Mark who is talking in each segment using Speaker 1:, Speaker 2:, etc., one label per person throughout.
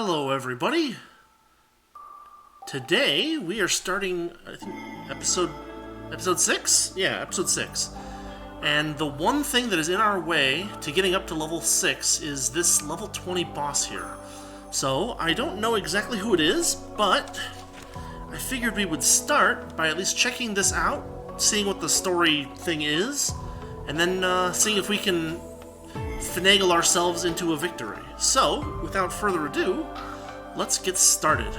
Speaker 1: Hello, everybody. Today we are starting, I think, episode 6? Yeah, episode 6. And the one thing that is in our way to getting up to level 6 is this level 20 boss here. So, I don't know exactly who it is, but I figured we would start by at least checking this out, seeing what the story thing is, and then seeing if we can finagle ourselves into a victory. So, without further ado, let's get started.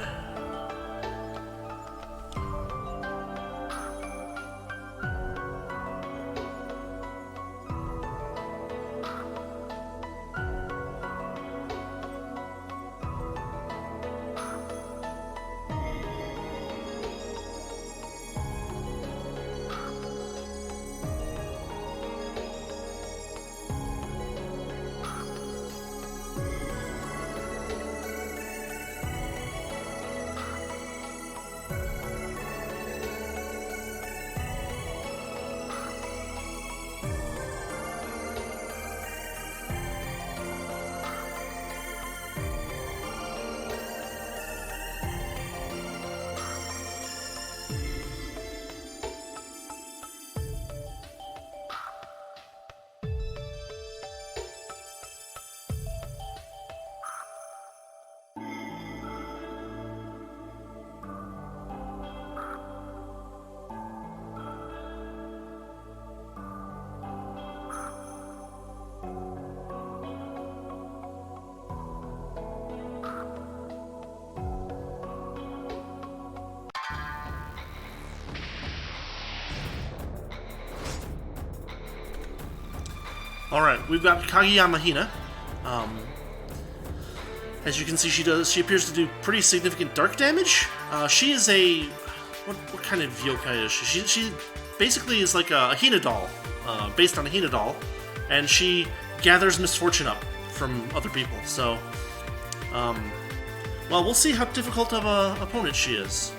Speaker 1: Alright, we've got Kageyama Hina. As you can see, she appears to do pretty significant dark damage. She is a... What kind of yokai is she? She basically is like a Hina doll, based on a Hina doll, and she gathers misfortune up from other people, so... well, we'll see how difficult of a opponent she is.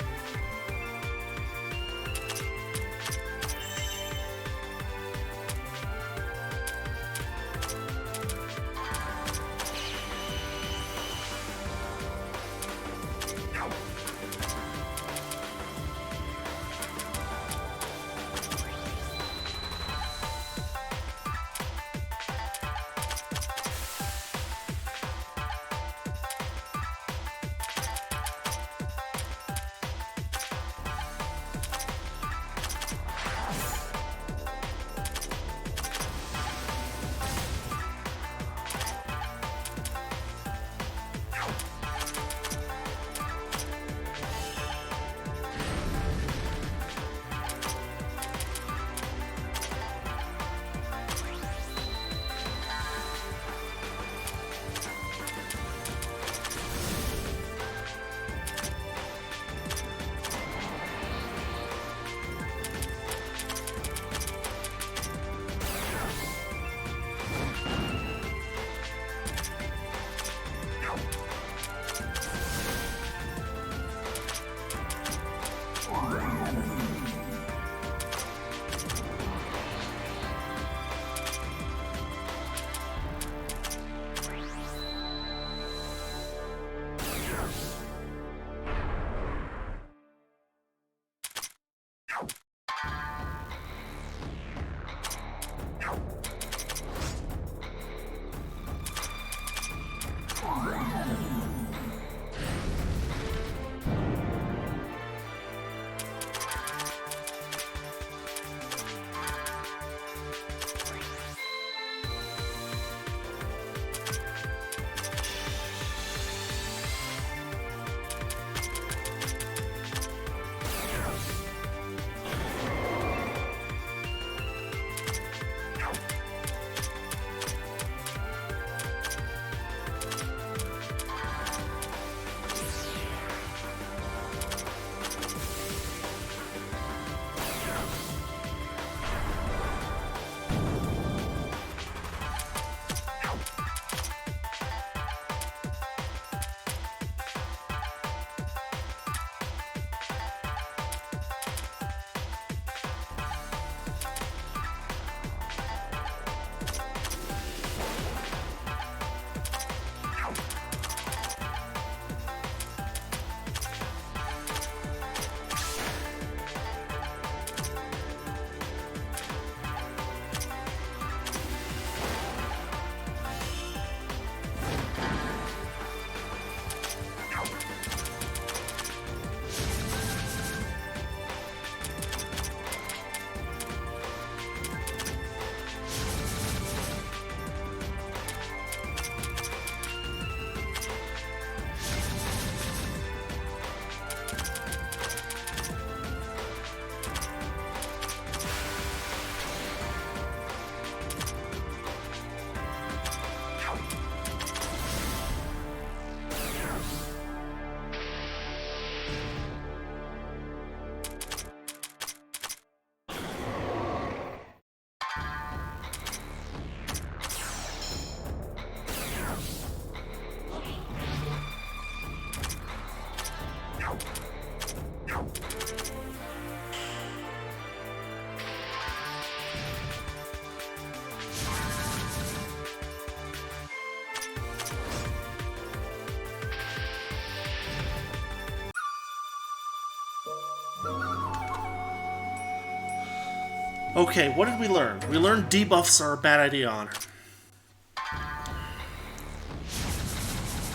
Speaker 1: Okay, what did we learn? We learned debuffs are a bad idea on her.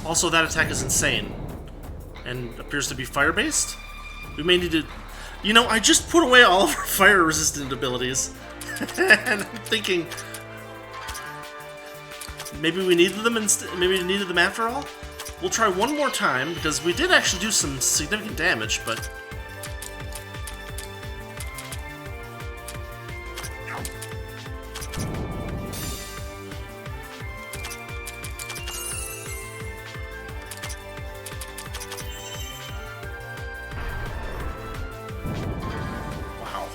Speaker 1: Also, that attack is insane. And appears to be fire-based? We may need to... You know, I just put away all of our fire-resistant abilities. And I'm thinking... Maybe we needed them maybe we needed them after all? We'll try one more time, because we did actually do some significant damage, but... Wow.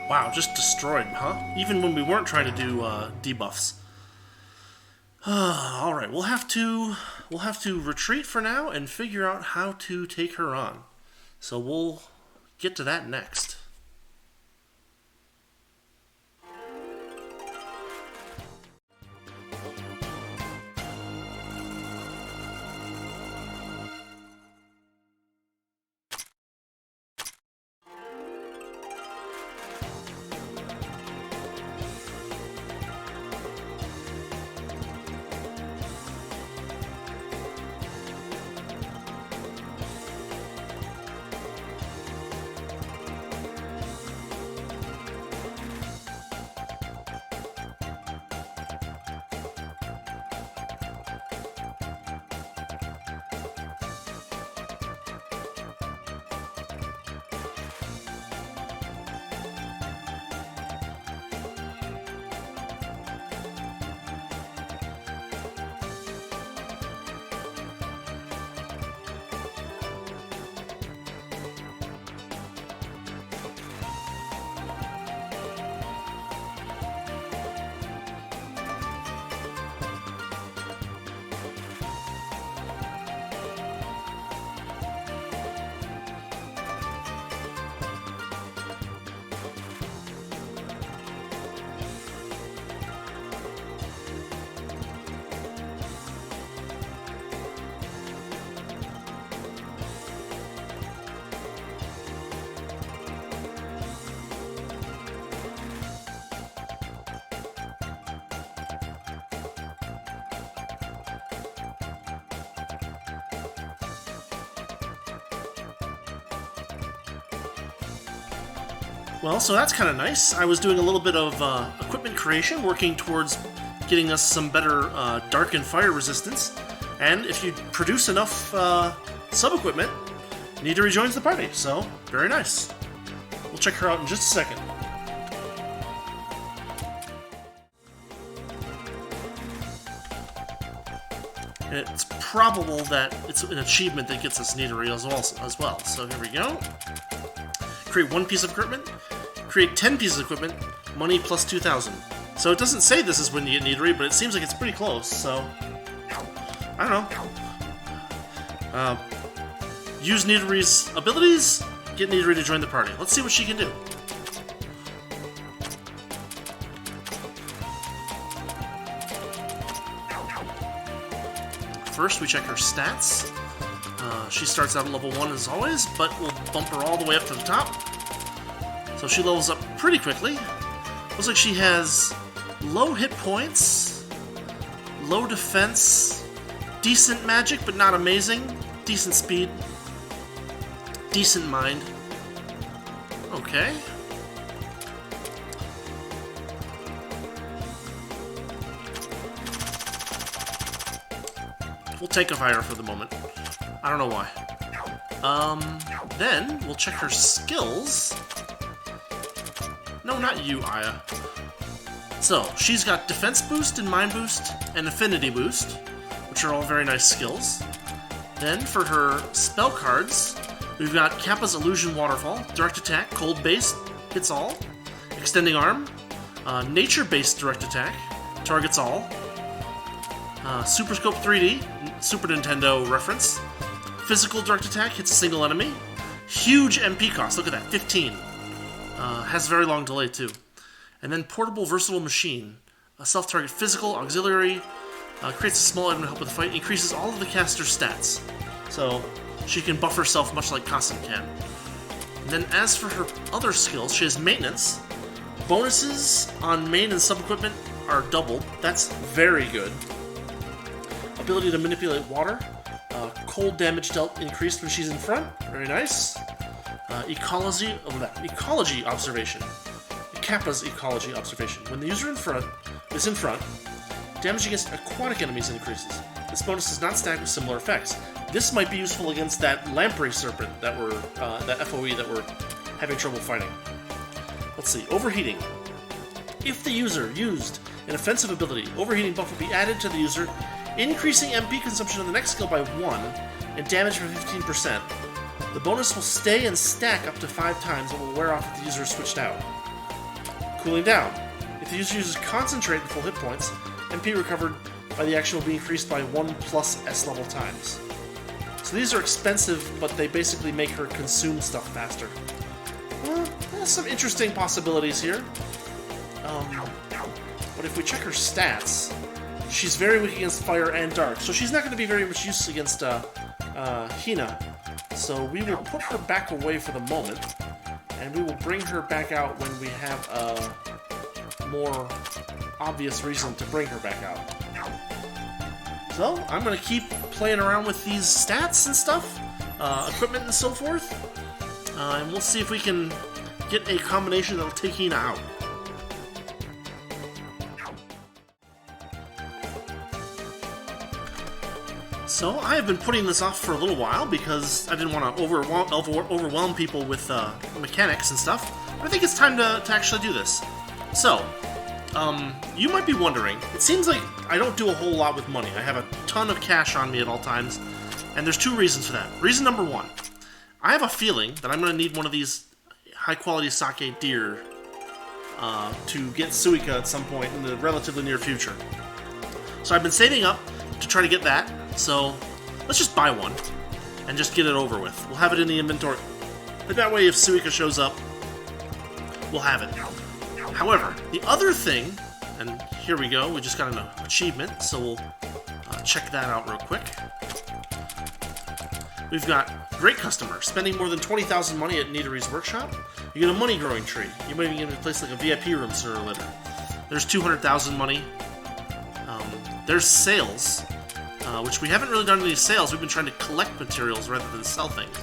Speaker 1: Wow, just destroyed, huh? Even when we weren't trying to do debuffs. All right, we'll have to retreat for now and figure out how to take her on. So we'll get to that next. Well, so that's kind of nice. I was doing a little bit of equipment creation, working towards getting us some better dark and fire resistance. And if you produce enough sub-equipment, Nita rejoins the party. So, very nice. We'll check her out in just a second. It's probable that it's an achievement that gets us Nita as well. So here we go. Create 1 piece of equipment. Create 10 pieces of equipment. Money plus 2,000. So it doesn't say this is when you get Nita, but it seems like it's pretty close. So I don't know. Use Nitari's abilities. Get Nitari to join the party. Let's see what she can do. First, we check her stats. She starts out at level 1 as always, but we'll bump her all the way up to the top. So she levels up pretty quickly. Looks like she has low hit points, low defense, decent magic but not amazing, decent speed, decent mind. Okay. We'll take a fire for the moment. I don't know why. Then we'll check her skills. No, not you, Aya. So, she's got defense boost and mind boost and affinity boost, which are all very nice skills. Then for her spell cards, we've got Kappa's Illusion Waterfall, Direct Attack, Cold Base, hits all, Extending Arm, Nature-based Direct Attack, targets all, Super Scope 3D, Super Nintendo reference, Physical Direct Attack, hits a single enemy, huge MP cost, look at that, 15. Has very long delay too. And then Portable Versatile Machine, a self-target physical, auxiliary, creates a small item to help with the fight, increases all of the caster's stats. So she can buff herself much like Kassen can. And then as for her other skills, she has Maintenance. Bonuses on main and sub-equipment are doubled. That's very good. Ability to manipulate water. Cold damage dealt increased when she's in front. Very nice. Ecology observation. Kappa's ecology observation. When the user is in front, damage against aquatic enemies increases. This bonus does not stack with similar effects. This might be useful against that lamprey serpent that FOE that we're having trouble fighting. Let's see. Overheating. If the user used an offensive ability, overheating buff will be added to the user, increasing MP consumption on the next skill by 1 and damage by 15%. The bonus will stay and stack up to 5 times and will wear off if the user is switched out. Cooling down. If the user uses Concentrate and full hit points, MP recovered by the action will be increased by 1 plus S level times. So these are expensive, but they basically make her consume stuff faster. Well, there's some interesting possibilities here. But if we check her stats, she's very weak against fire and dark, so she's not going to be very much use against Hina. So we will put her back away for the moment, and we will bring her back out when we have a more obvious reason to bring her back out. So I'm going to keep playing around with these stats and stuff, equipment and so forth, and we'll see if we can get a combination that'll take Hina out. So I have been putting this off for a little while because I didn't want to overwhelm people with mechanics and stuff. But I think it's time to actually do this. So, you might be wondering, it seems like I don't do a whole lot with money. I have a ton of cash on me at all times, and there's 2 reasons for that. Reason number 1, I have a feeling that I'm going to need one of these high-quality sake deer to get Suika at some point in the relatively near future. So I've been saving up to try to get that. So, let's just buy one, and just get it over with. We'll have it in the inventory. But that way, if Suika shows up, we'll have it. However, the other thing, and here we go, we just got an achievement, so we'll check that out real quick. We've got great customer, spending more than 20,000 money at Nitari's workshop. You get a money growing tree. You might even get a place like a VIP room sooner or later. There's 200,000 money. There's sales. Which we haven't really done any sales. We've been trying to collect materials rather than sell things.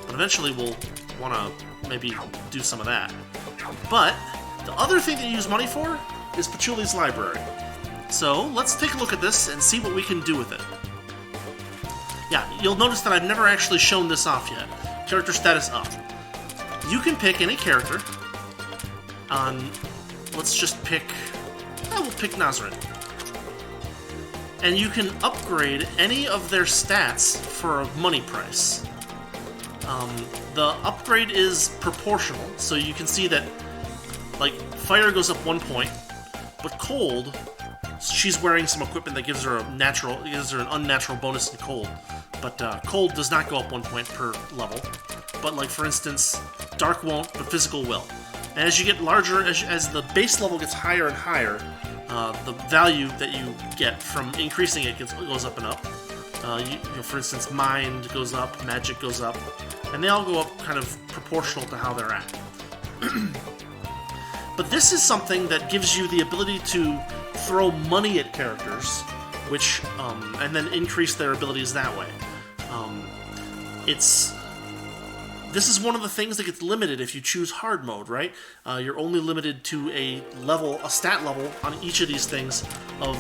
Speaker 1: But eventually we'll want to maybe do some of that. But the other thing that you use money for is Patchy's library. So let's take a look at this and see what we can do with it. Yeah, you'll notice that I've never actually shown this off yet. Character status up. You can pick any character on, let's just pick, we'll pick Nazrin. And you can upgrade any of their stats for a money price. The upgrade is proportional, so you can see that, like, fire goes up 1 point, but cold, she's wearing some equipment that gives her an unnatural bonus in cold. But cold does not go up 1 point per level. But, like, for instance, dark won't, but physical will. And as you get larger, as the base level gets higher and higher, the value that you get from increasing it goes up and up. For instance, mind goes up, magic goes up, and they all go up kind of proportional to how they're at. But this is something that gives you the ability to throw money at characters, which and then increase their abilities that way. This is one of the things that gets limited if you choose hard mode, right? You're only limited to a stat level on each of these things of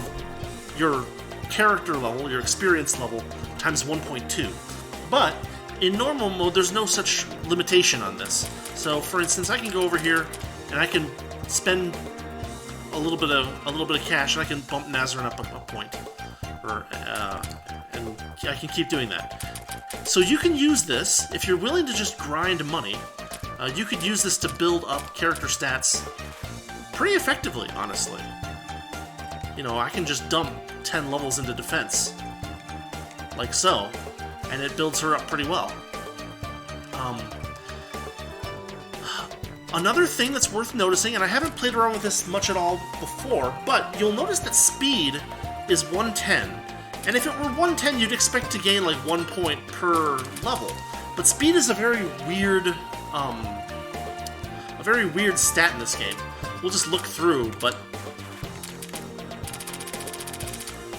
Speaker 1: your character level, your experience level, times 1.2. But in normal mode, there's no such limitation on this. So, for instance, I can go over here and I can spend a little bit of cash, and I can bump Nazrin up a point, and I can keep doing that. So you can use this if you're willing to just grind money. You could use this to build up character stats pretty effectively, honestly. You know, I can just dump 10 levels into defense, like so, and it builds her up pretty well. Another thing that's worth noticing, and I haven't played around with this much at all before, but you'll notice that speed is 110. And if it were 110, you'd expect to gain like 1 point per level. But speed is a very weird stat in this game. We'll just look through, but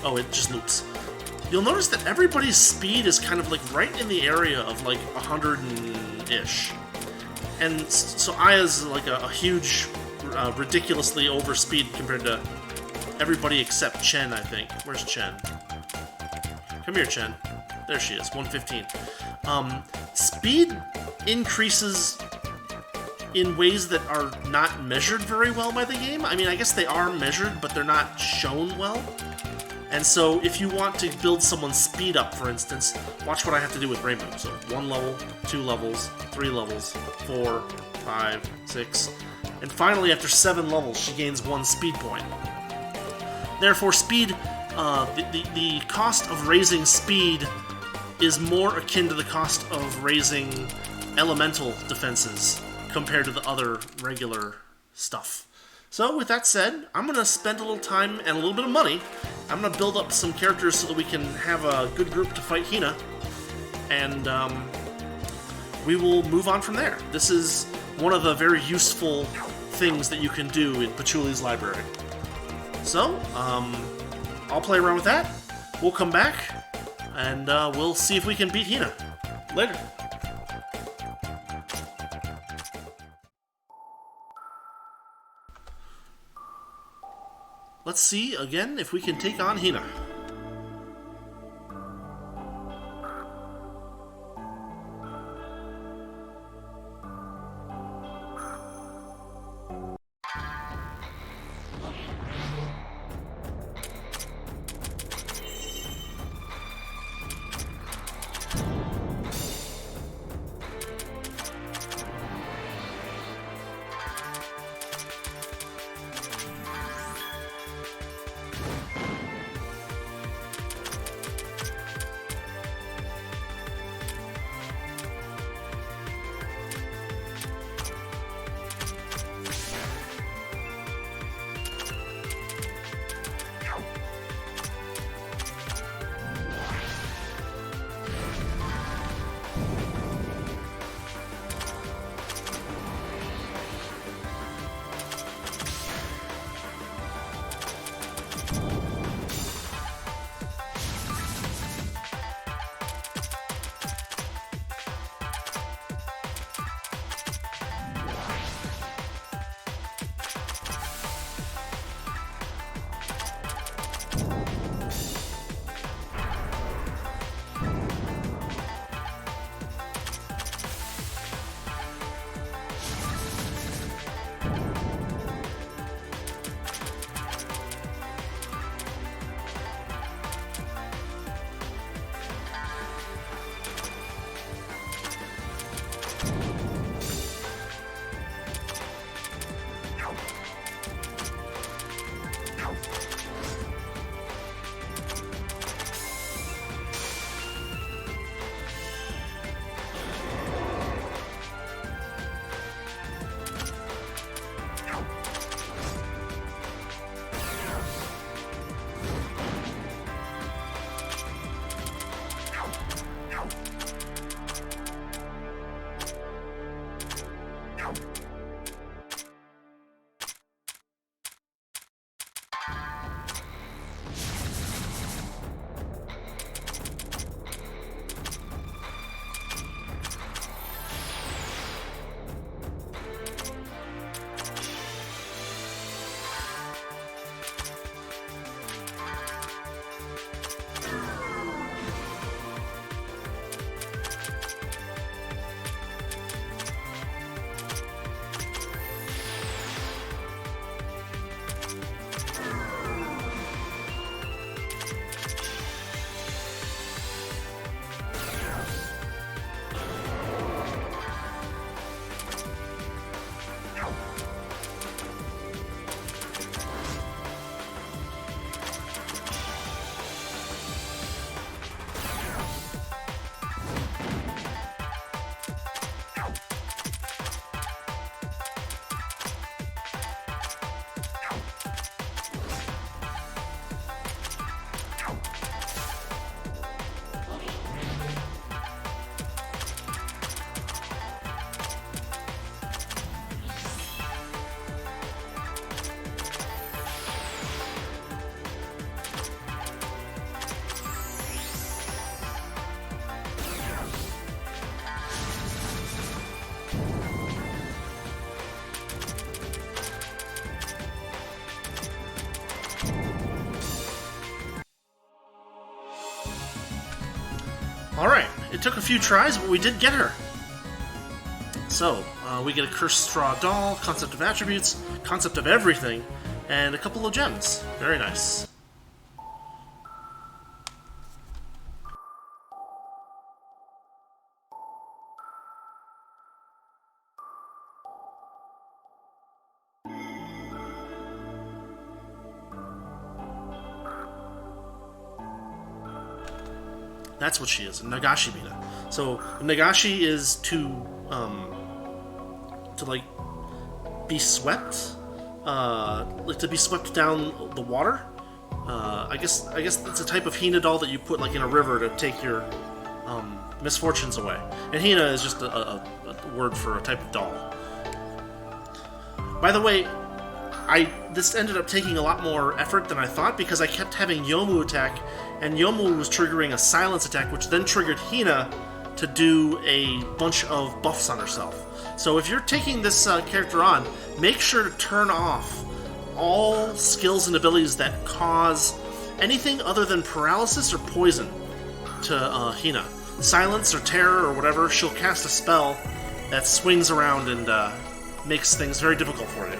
Speaker 1: oh, it just loops. You'll notice that everybody's speed is kind of like right in the area of like 100-ish. And so Aya's like a huge, ridiculously over speed compared to everybody except Chen, I think. Where's Chen? Come here, Chen. There she is, 115. Speed increases in ways that are not measured very well by the game. I mean, I guess they are measured, but they're not shown well. And so if you want to build someone's speed up, for instance, watch what I have to do with Rainbow. So 1 level, 2 levels, 3 levels, 4, 5, 6, and finally after 7 levels she gains 1 speed point. Therefore, speed, the cost of raising speed is more akin to the cost of raising elemental defenses compared to the other regular stuff. So with that said, I'm going to spend a little time and a little bit of money. I'm going to build up some characters so that we can have a good group to fight Hina. And we will move on from there. This is one of the very useful things that you can do in Patchy's library. So, I'll play around with that. We'll come back, and we'll see if we can beat Hina. Later. Let's see, again, if we can take on Hina. Alright, it took a few tries, but we did get her. So, we get a Cursed Straw Doll, Concept of Attributes, Concept of Everything, and a couple of gems. Very nice. That's what she is, a Nagashi Mina. So Nagashi is to like be swept, like to be swept down the water. I guess it's a type of Hina doll that you put like in a river to take your misfortunes away. And Hina is just a word for a type of doll. By the way, this ended up taking a lot more effort than I thought because I kept having Yomu attack, and Yomu was triggering a silence attack, which then triggered Hina to do a bunch of buffs on herself. So if you're taking this character on, make sure to turn off all skills and abilities that cause anything other than paralysis or poison to Hina. Silence or terror or whatever, she'll cast a spell that swings around and makes things very difficult for you.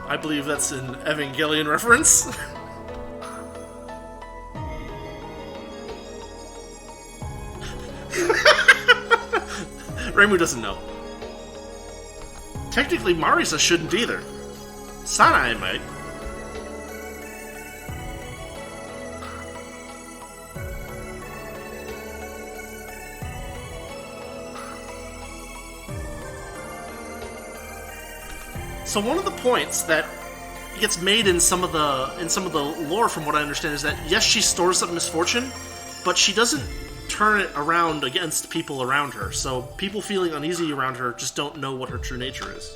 Speaker 1: I believe that's an Evangelion reference. Reimu doesn't know. Technically, Marisa shouldn't either. Sanae might. So one of the points that gets made in some of the lore, from what I understand, is that yes, she stores up misfortune, but she doesn't turn it around against people around her. So people feeling uneasy around her just don't know what her true nature is.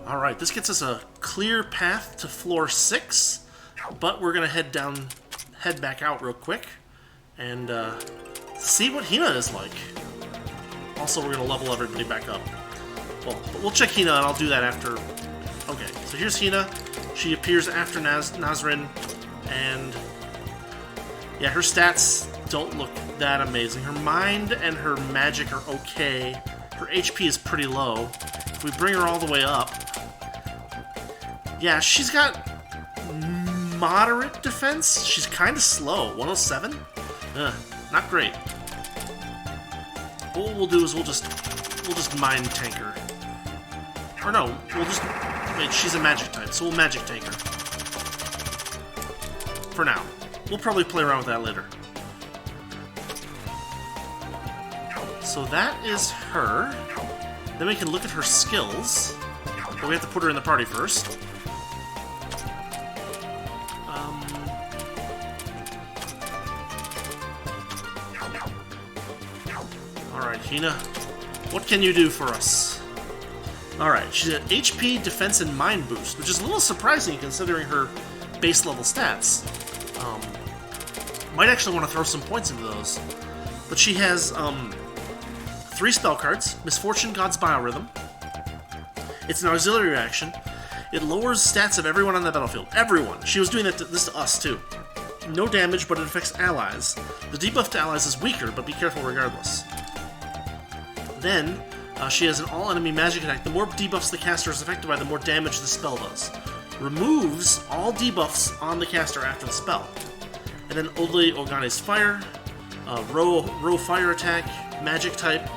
Speaker 1: Alright, this gets us a clear path to floor 6, but we're going to head back out real quick and see what Hina is like. Also, we're going to level everybody back up. Well, we'll check Hina, and I'll do that after. Okay, so here's Hina. She appears after Nazrin, and yeah, her stats don't look that amazing. Her mind and her magic are okay. Her HP is pretty low. If we bring her all the way up, yeah, she's got moderate defense. She's kind of slow. 107? Not great. What we'll do is we'll just mind tank her. Or no, we'll just... Wait, she's a magic type, so we'll magic tank her. For now. We'll probably play around with that later. So that is her. Then we can look at her skills. But we have to put her in the party first. Alright, Hina. What can you do for us? Alright, she's at HP, Defense, and Mind Boost, which is a little surprising considering her base level stats. Might actually want to throw some points into those. But she has 3 spell cards. Misfortune, God's Biorhythm. It's an auxiliary action. It lowers stats of everyone on the battlefield. Everyone! She was doing this to us, too. no damage, but it affects allies. The debuff to allies is weaker, but be careful regardless. Then, she has an all-enemy magic attack. The more debuffs the caster is affected by, the more damage the spell does. Removes all debuffs on the caster after the spell. And then Odle Ogane's Fire, row fire attack, magic type,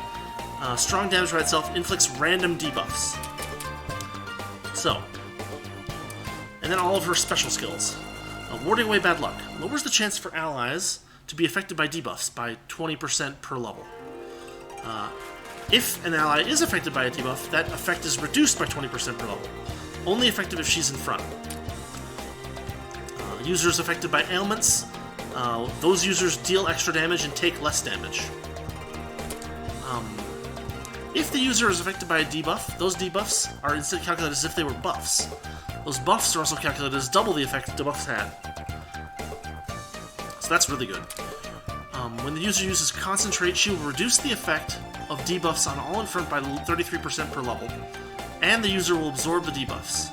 Speaker 1: strong damage by itself, inflicts random debuffs. So, and then all of her special skills. Warding away bad luck. Lowers the chance for allies to be affected by debuffs by 20% per level. If an ally is affected by a debuff, that effect is reduced by 20% per level. Only effective if she's in front. Users affected by ailments, those users deal extra damage and take less damage. If the user is affected by a debuff, those debuffs are instead calculated as if they were buffs. Those buffs are also calculated as double the effect debuffs had. So that's really good. When the user uses Concentrate, she will reduce the effect of debuffs on all in front by 33% per level, and the user will absorb the debuffs.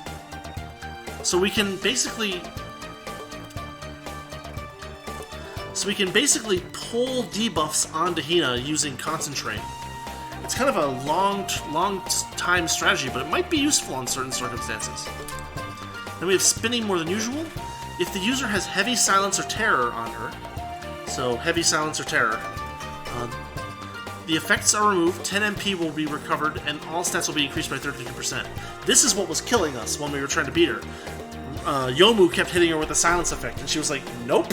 Speaker 1: So we can basically pull debuffs onto Hina using Concentrate. It's kind of a long time strategy, but it might be useful in certain circumstances. Then we have Spinning more than usual. If the user has Heavy Silence or Terror on her, so Heavy Silence or Terror, the effects are removed, 10 MP will be recovered, and all stats will be increased by 33%. This is what was killing us when we were trying to beat her. Yomu kept hitting her with a silence effect, and she was like, nope.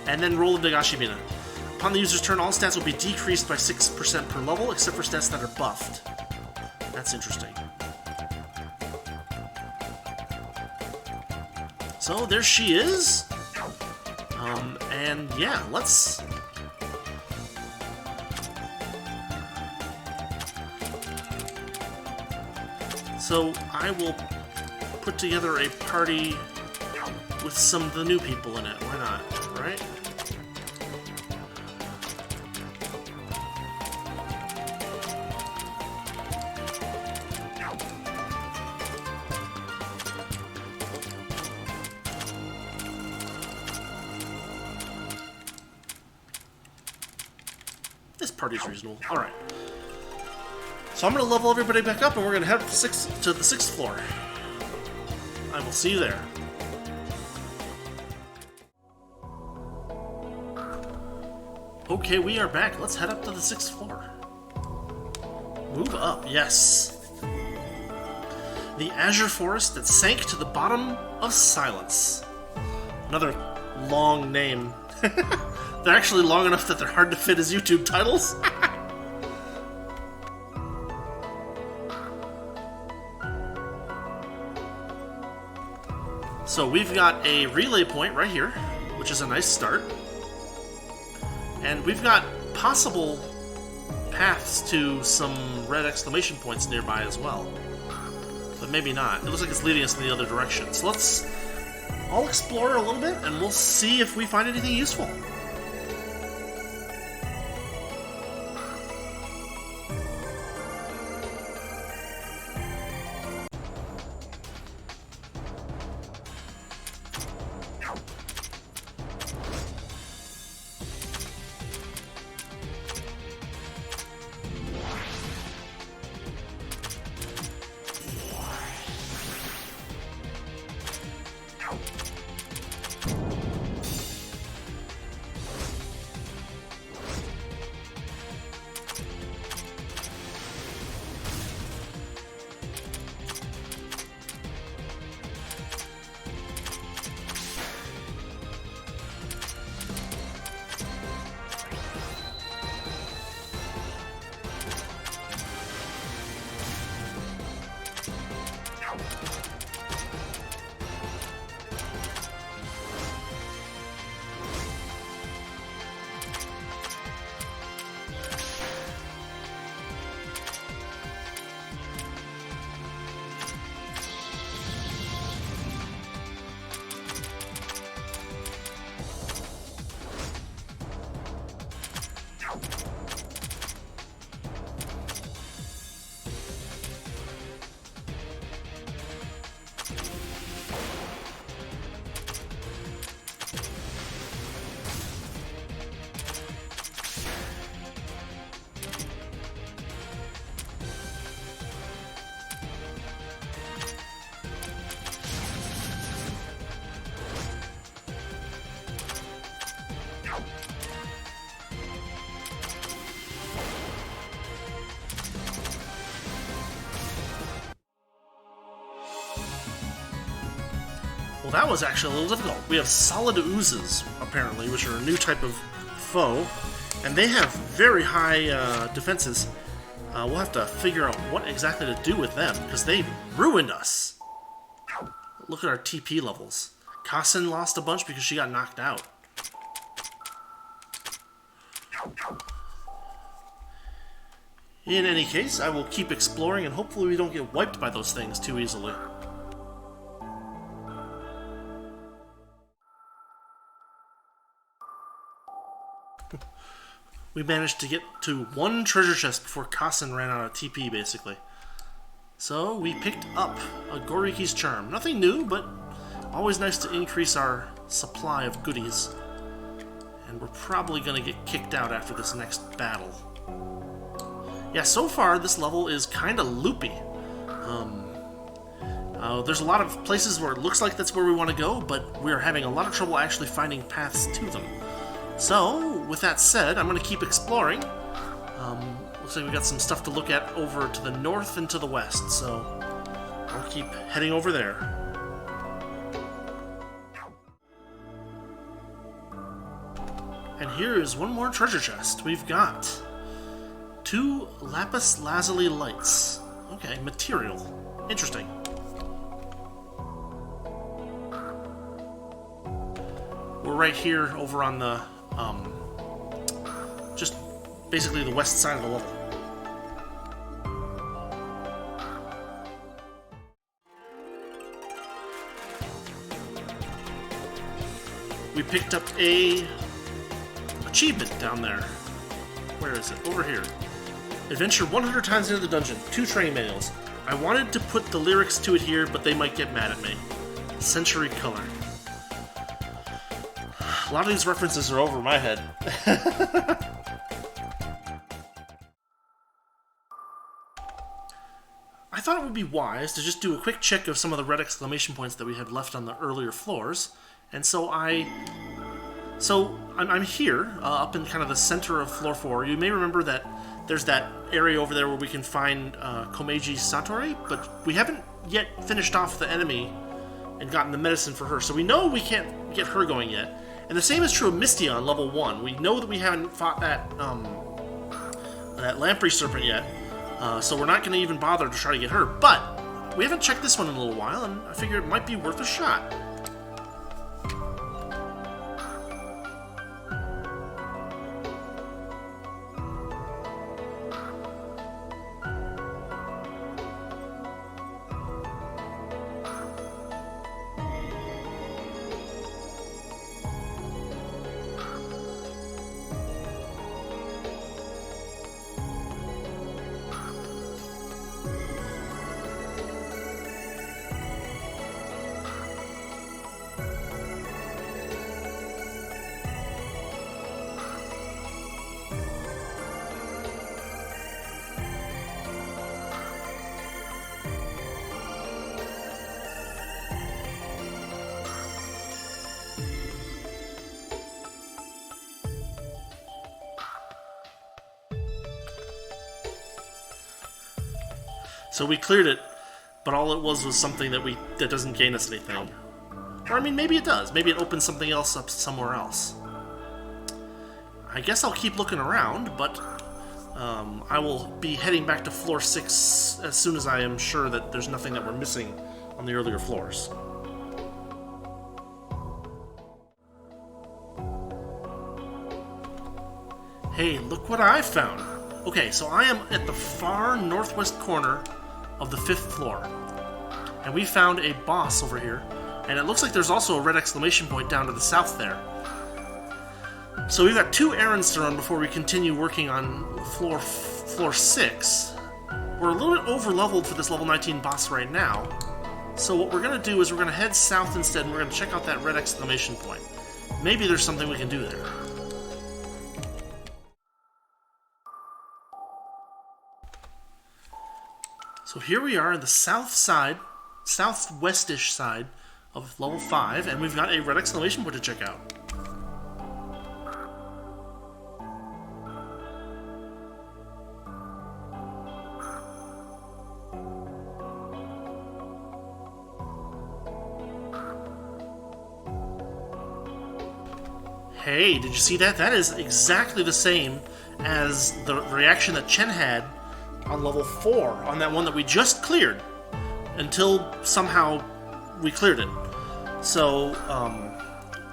Speaker 1: And then roll of Nagashibina. Upon the user's turn, all stats will be decreased by 6% per level, except for stats that are buffed. That's interesting. So there she is. And yeah, let's... So I will put together a party with some of the new people in it. Why not, right? This party's reasonable. Alright. So I'm going to level everybody back up and we're going to head to the 6th floor. I will see you there. Okay, we are back. Let's head up to the 6th floor. Move up, yes. The Azure Forest that sank to the bottom of silence. Another long name. They're actually long enough that they're hard to fit as YouTube titles. So we've got a relay point right here, which is a nice start. And we've got possible paths to some red exclamation points nearby as well. But maybe not. It looks like it's leading us in the other direction. So I'll explore a little bit and we'll see if we find anything useful. Well, that was actually a little difficult. We have solid oozes, apparently, which are a new type of foe, and they have very high defenses. We'll have to figure out what exactly to do with them, because they ruined us. Look at our TP levels. Kassen lost a bunch because she got knocked out. In any case, I will keep exploring, and hopefully we don't get wiped by those things too easily. We managed to get to one treasure chest before Kassen ran out of TP, basically. So we picked up a Goriki's Charm. Nothing new, but always nice to increase our supply of goodies. And we're probably going to get kicked out after this next battle. Yeah, so far this level is kind of loopy. There's a lot of places where it looks like that's where we want to go, but we're having a lot of trouble actually finding paths to them. So, with that said, I'm going to keep exploring. Looks like we got some stuff to look at over to the north and to the west, so I'll keep heading over there. And here is one more treasure chest. We've got 2 lapis lazuli lights. Okay, material. Interesting. We're right here over on the, just basically the west side of the level. We picked up a achievement down there. Where is it? Over here. Adventure 100 times into the dungeon. 2 training manuals. I wanted to put the lyrics to it here, but they might get mad at me. Century Color. A lot of these references are over my head. I thought it would be wise to just do a quick check of some of the red exclamation points that we had left on the earlier floors, and so I'm here, up in kind of the center of floor 4. You may remember that there's that area over there where we can find Komeiji Satori, but we haven't yet finished off the enemy and gotten the medicine for her, so we know we can't get her going yet. And the same is true of Misty on level 1. We know that we haven't fought that Lamprey Serpent yet, so we're not going to even bother to try to get her. But we haven't checked this one in a little while, and I figure it might be worth a shot. So we cleared it, but all it was something that doesn't gain us anything. Or, I mean, maybe it does. Maybe it opens something else up somewhere else. I guess I'll keep looking around, but I will be heading back to floor 6 as soon as I am sure that there's nothing that we're missing on the earlier floors. Hey, look what I found! Okay, so I am at the far northwest corner of the 5th floor. And we found a boss over here. And it looks like there's also a red exclamation point down to the south there. So we've got 2 errands to run before we continue working on floor 6. We're a little bit over-leveled for this level 19 boss right now. So what we're going to do is we're going to head south instead, and we're going to check out that red exclamation point. Maybe there's something we can do there. So here we are in the south side, southwestish side of level 5, and we've got a red exclamation point to check out. Hey, did you see that? That is exactly the same as the reaction that Chen had on level 4, on that one that we just cleared, until somehow we cleared it. So,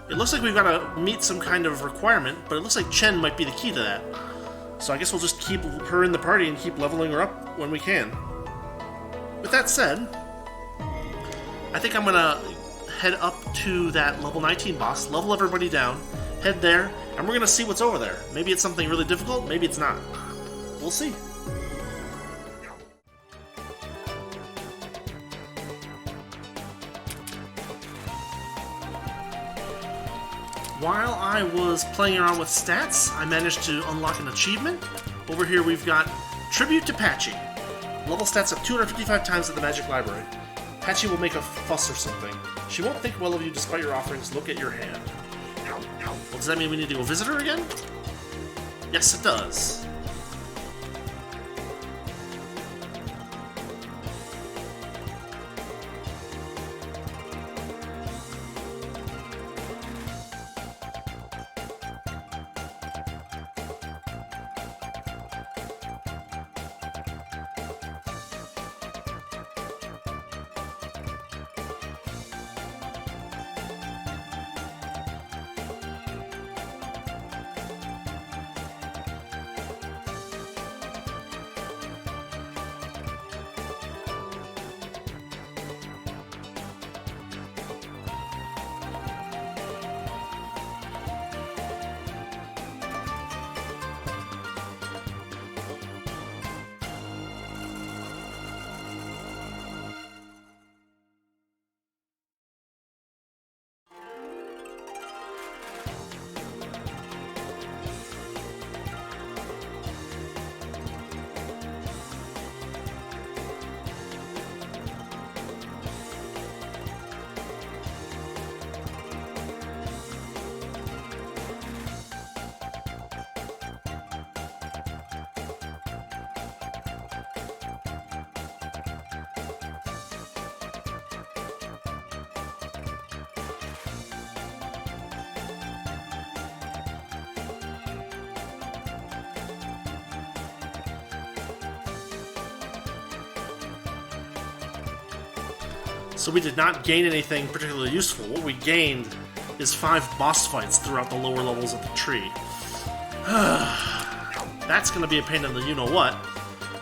Speaker 1: it looks like we've got to meet some kind of requirement, but it looks like Chen might be the key to that. So I guess we'll just keep her in the party and keep leveling her up when we can. With that said, I think I'm going to head up to that level 19 boss, level everybody down, head there, and we're going to see what's over there. Maybe it's something really difficult, maybe it's not. We'll see. While I was playing around with stats, I managed to unlock an achievement. Over here we've got Tribute to Patchy. Level stats up 255 times at the Magic Library. Patchy will make a fuss or something. She won't think well of you despite your offerings. Look at your hand. Well, does that mean we need to go visit her again? Yes, it does. So we did not gain anything particularly useful. What we gained is 5 boss fights throughout the lower levels of the tree. That's going to be a pain in the you-know-what.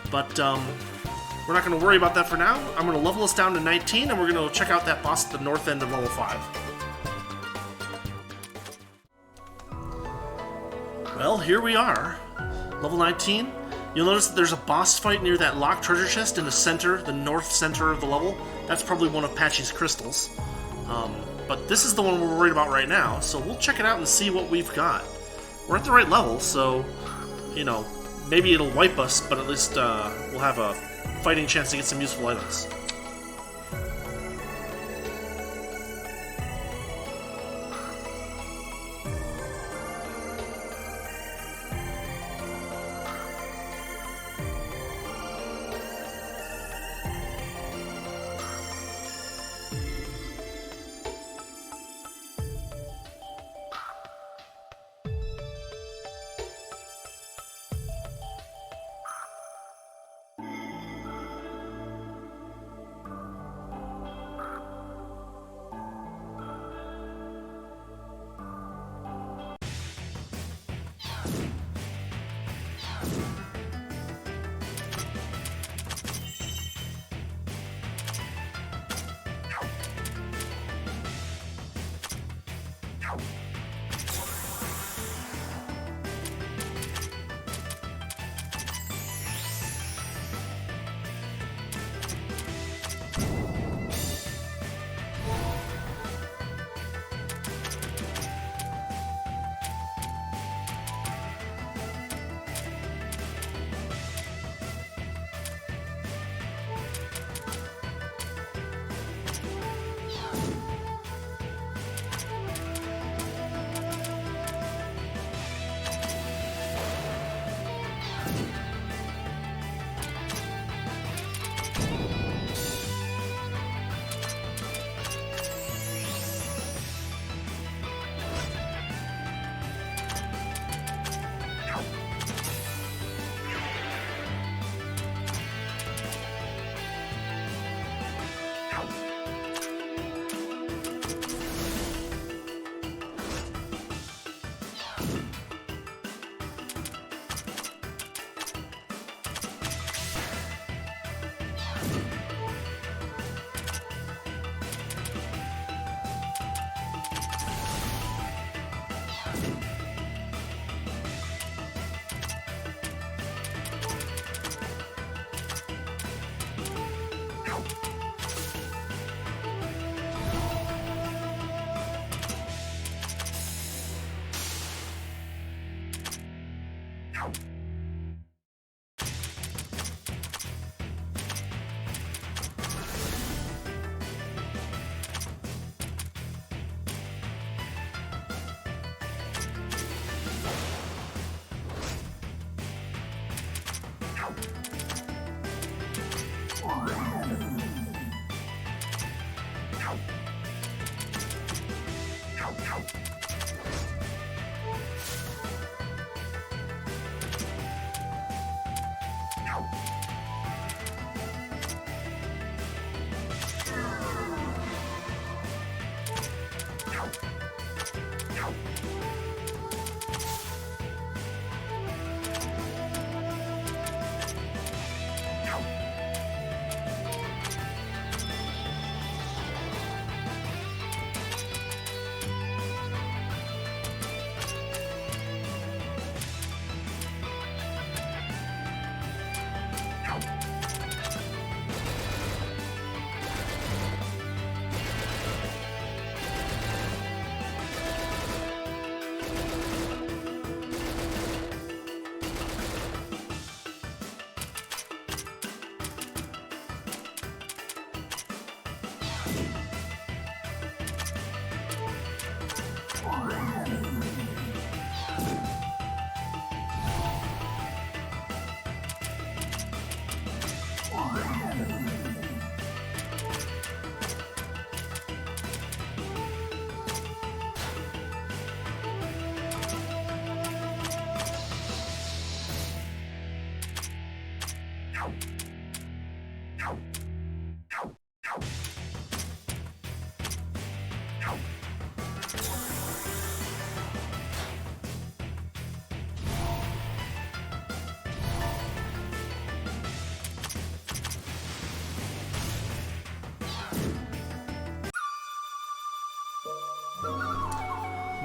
Speaker 1: But we're not going to worry about that for now. I'm going to level us down to 19, and we're going to check out that boss at the north end of level 5. Well, here we are. Level 19. You'll notice that there's a boss fight near that locked treasure chest in the center, the north center of the level. That's probably one of Patchy's crystals. But this is the one we're worried about right now, so we'll check it out and see what we've got. We're at the right level, so, you know, maybe it'll wipe us, but at least we'll have a fighting chance to get some useful items.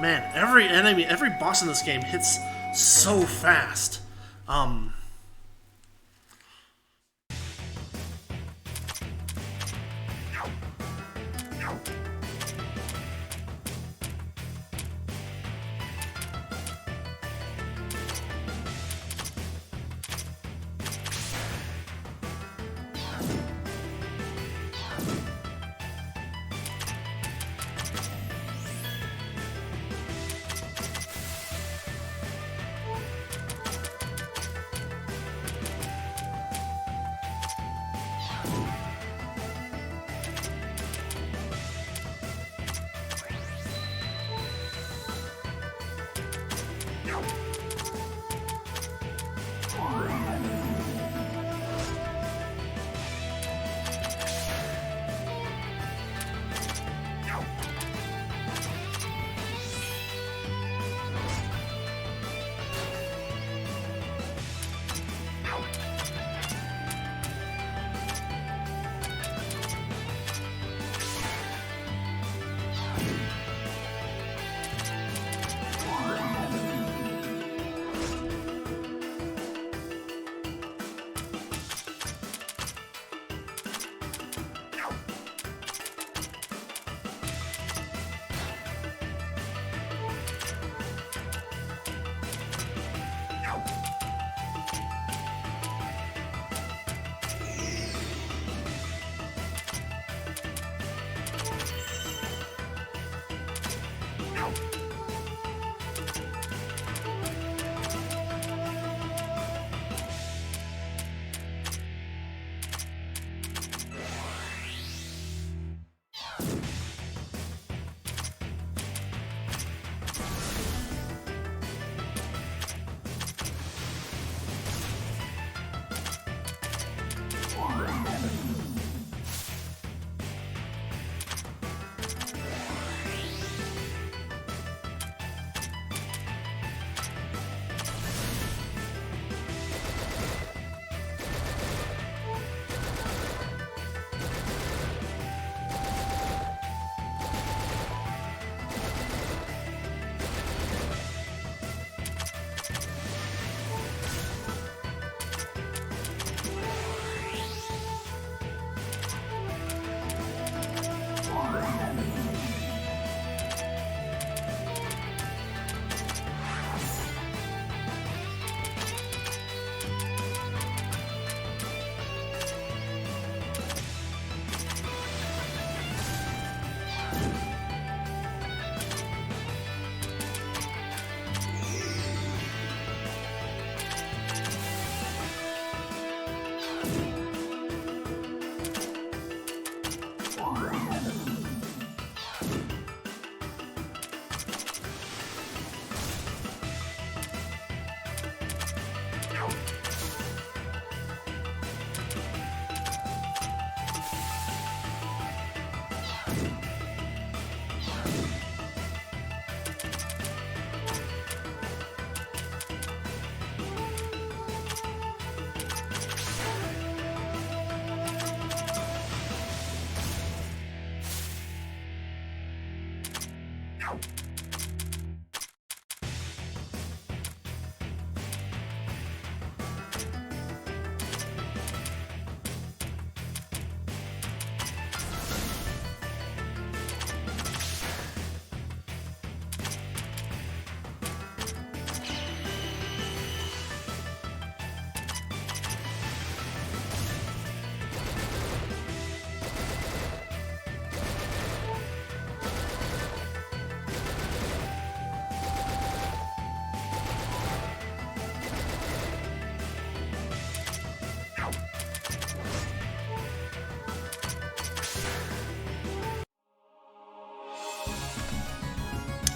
Speaker 1: Man, every enemy, every boss in this game hits so fast. Um,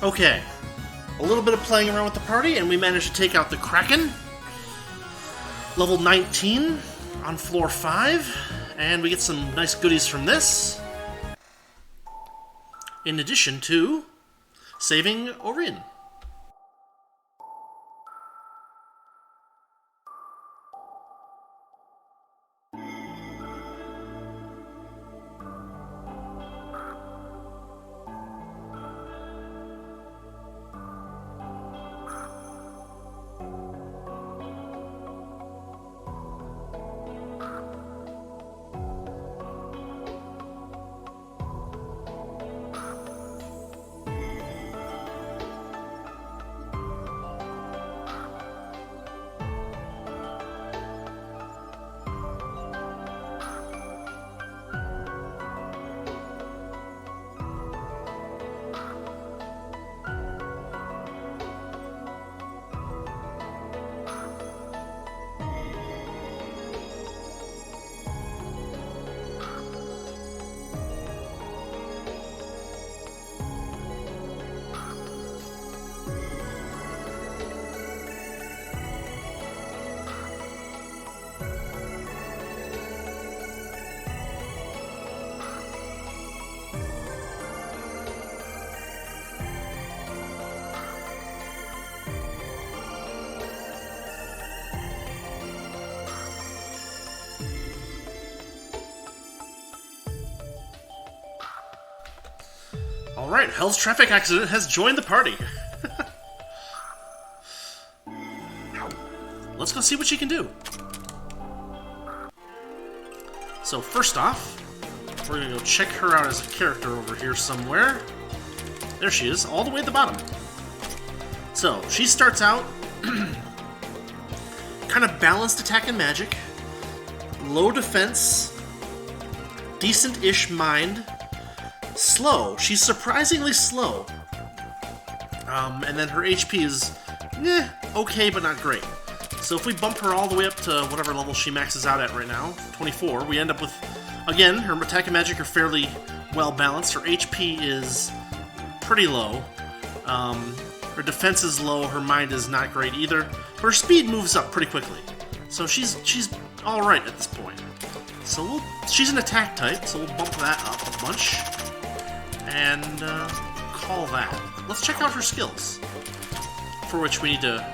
Speaker 1: Okay, a little bit of playing around with the party, and we managed to take out the Kraken. Level 19 on floor 5, and we get some nice goodies from this. In addition to saving Orin. Alright, Hell's Traffic Accident has joined the party. Let's go see what she can do. So first off, we're gonna go check her out as a character over here somewhere. There she is, all the way at the bottom. So, she starts out kind of balanced attack and magic, low defense, decent-ish mind, slow. She's surprisingly slow. And then her HP is, okay, but not great. So if we bump her all the way up to whatever level she maxes out at right now, 24, we end up with, again, her attack and magic are fairly well balanced. Her HP is pretty low. Her defense is low. Her mind is not great either. Her speed moves up pretty quickly. So she's all right at this point. So she's an attack type, so we'll bump that up a bunch. And call that. Let's check out her skills, for which we need to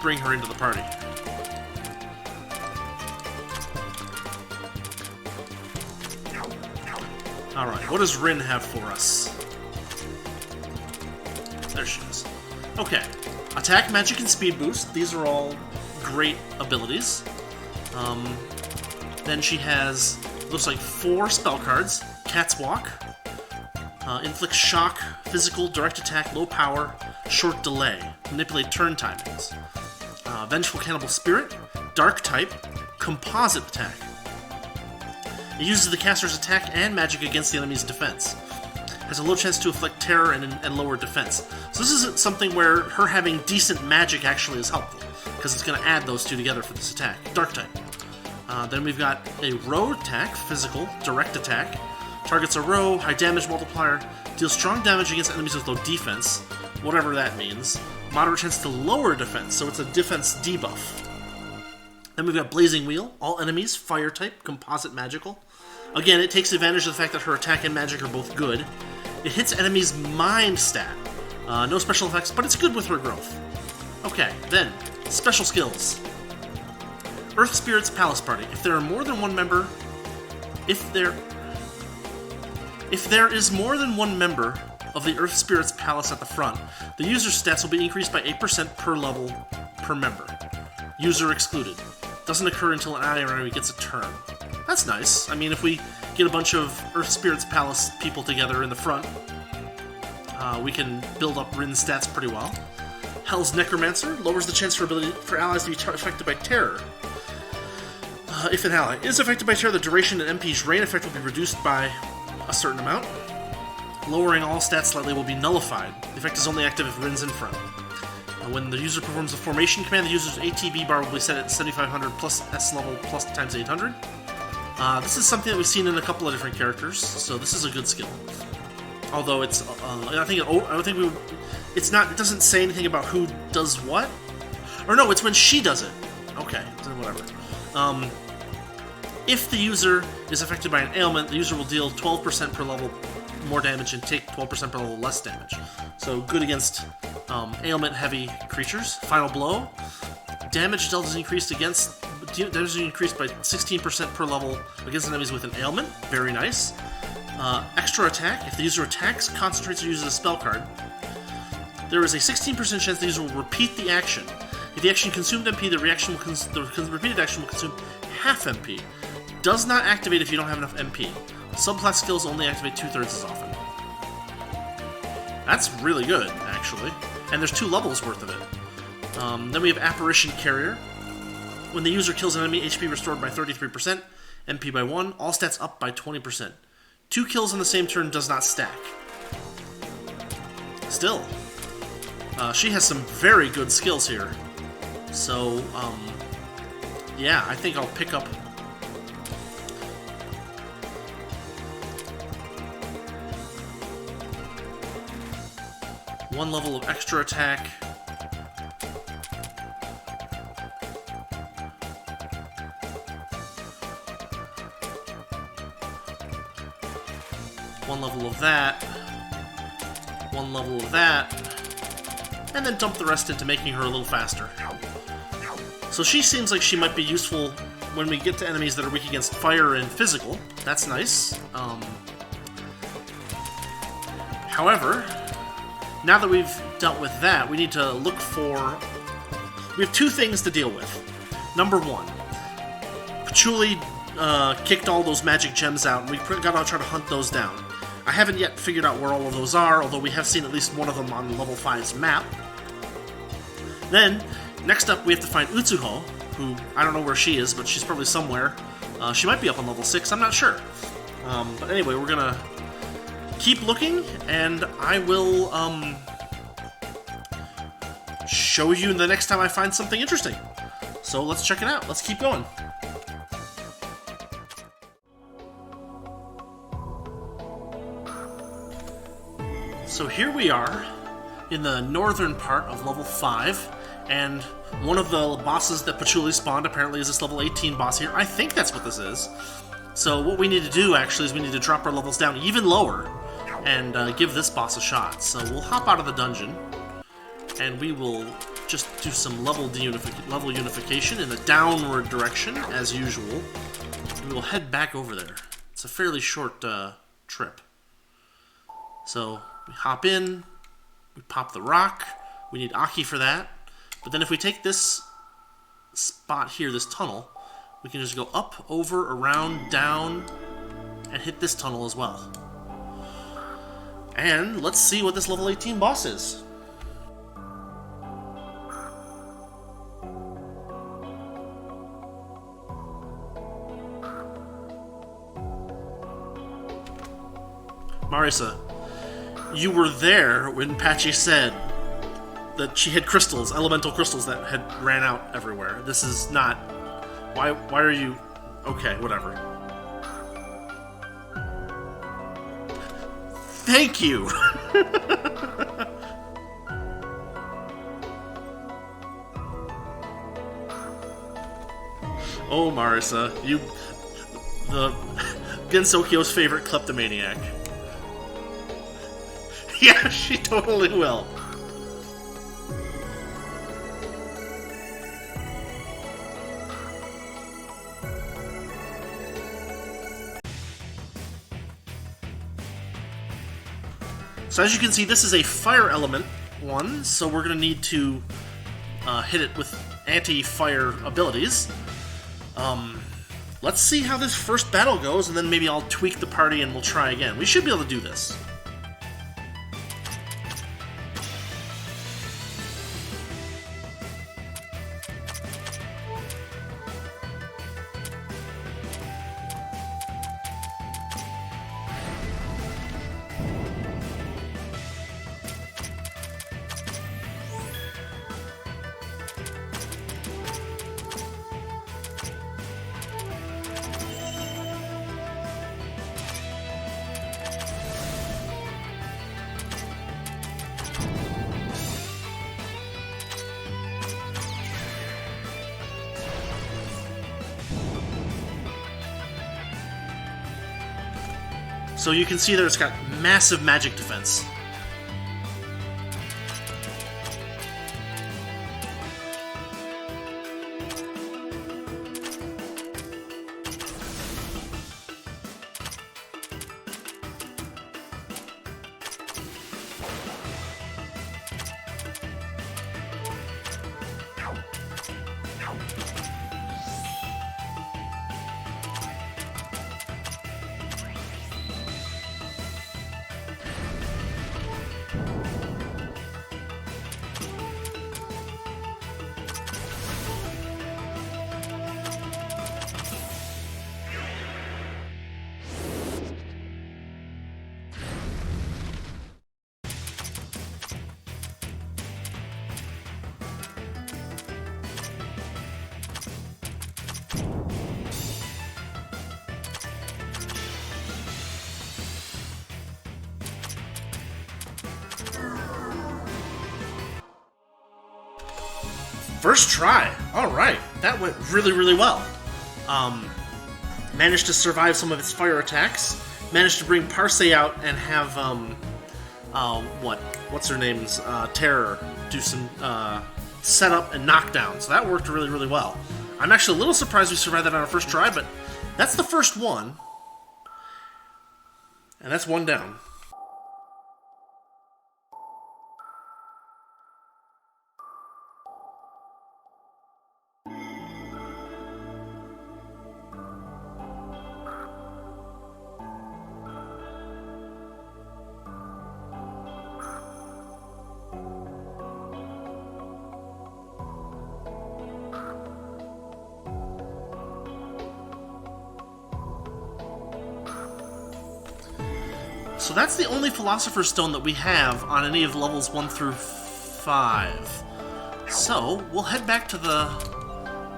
Speaker 1: bring her into the party. Alright, what does Rin have for us? There she is. Okay. Attack, magic, and speed boost. These are all great abilities. Then she has, looks like 4 spell cards. Cat's Walk. Inflict shock, physical, direct attack, low power, short delay. Manipulate turn timings. Vengeful Cannibal Spirit. Dark type. Composite attack. It uses the caster's attack and magic against the enemy's defense. Has a low chance to inflict terror and lower defense. So this is something where her having decent magic actually is helpful, because it's going to add those two together for this attack. Dark type. Then we've got a row attack, physical, direct attack. Targets a row, high damage multiplier, deals strong damage against enemies with low defense, whatever that means. Moderate chance to lower defense, so it's a defense debuff. Then we've got Blazing Wheel, all enemies, fire type, composite magical. Again, it takes advantage of the fact that her attack and magic are both good. It hits enemies' mind stat. No special effects, but it's good with her growth. Okay, then, special skills. Earth Spirit's Palace Party. If there are more than one member... If there is more than one member of the Earth Spirit's Palace at the front, the user's stats will be increased by 8% per level per member. User excluded. Doesn't occur until an enemy gets a turn. That's nice. I mean, if we get a bunch of Earth Spirit's Palace people together in the front, we can build up Rin's stats pretty well. Hell's Necromancer lowers the chance for allies to be affected by terror. If an ally is affected by terror, the duration and MP's reign effect will be reduced by a certain amount. Lowering all stats slightly will be nullified. The effect is only active if Rin's in front. When the user performs the formation command, the user's ATB bar will be set at 7500 plus S level plus times 800. This is something that we've seen in a couple of different characters, so this is a good skill. Although it's, it's not. It doesn't say anything about who does what, or no, it's when she does it. Okay, whatever. If the user is affected by an ailment, the user will deal 12% per level more damage and take 12% per level less damage. So good against ailment-heavy creatures. Final blow. Damage dealt is increased by 16% per level against enemies with an ailment. Very nice. Extra attack. If the user attacks, concentrates, or uses a spell card, there is a 16% chance the user will repeat the action. If the action consumed MP, the repeated action will consume half MP. Does not activate if you don't have enough MP. Subclass skills only activate 2/3 as often. That's really good, actually. And there's 2 levels worth of it. Then we have Apparition Carrier. When the user kills an enemy, HP restored by 33%, MP by 1, all stats up by 20%. 2 kills in the same turn does not stack. Still, she has some very good skills here. So, yeah, I think I'll pick up... one level of extra attack. One level of that. One level of that. And then dump the rest into making her a little faster. So she seems like she might be useful when we get to enemies that are weak against fire and physical. That's nice. However, now that we've dealt with that, we need to look for... We have 2 things to deal with. Number 1, Patchy kicked all those magic gems out, and we gotta try to hunt those down. I haven't yet figured out where all of those are, although we have seen at least one of them on level 5's map. Then, next up, we have to find Touhou, who, I don't know where she is, but she's probably somewhere. She might be up on level 6, I'm not sure. But anyway, we're gonna keep looking, and I will show you the next time I find something interesting. So let's check it out. Let's keep going. So here we are in the northern part of level 5, and one of the bosses that Patchy spawned apparently is this level 18 boss here. I think that's what this is. So what we need to do, actually, is we need to drop our levels down even lower and give this boss a shot. So we'll hop out of the dungeon, and we will just do some level unification in the downward direction, as usual. We will head back over there. It's a fairly short trip. So we hop in, we pop the rock, we need Aki for that. But then if we take this spot here, this tunnel, we can just go up, over, around, down, and hit this tunnel as well. And let's see what this level 18 boss is. Marisa, you were there when Patchy said that she had crystals, elemental crystals that had ran out everywhere. This is not... Why are you... Okay, whatever. Thank you! Oh, Marisa, you... the... Gensokyo's favorite kleptomaniac. Yeah, she totally will. So as you can see, this is a fire element one, so we're going to need to hit it with anti-fire abilities. Let's see how this first battle goes, and then maybe I'll tweak the party and we'll try again. We should be able to do this. So you can see that it's got massive magic defense. First try! Alright, that went really, really well. Managed to survive some of its fire attacks. Managed to bring Parse out and have, what's her name's, Terror do some, setup and knockdown. So that worked really, really well. I'm actually a little surprised we survived that on our first try, but that's the first one. And that's one down. So that's the only Philosopher's Stone that we have on any of levels 1 through 5. So, we'll head back to the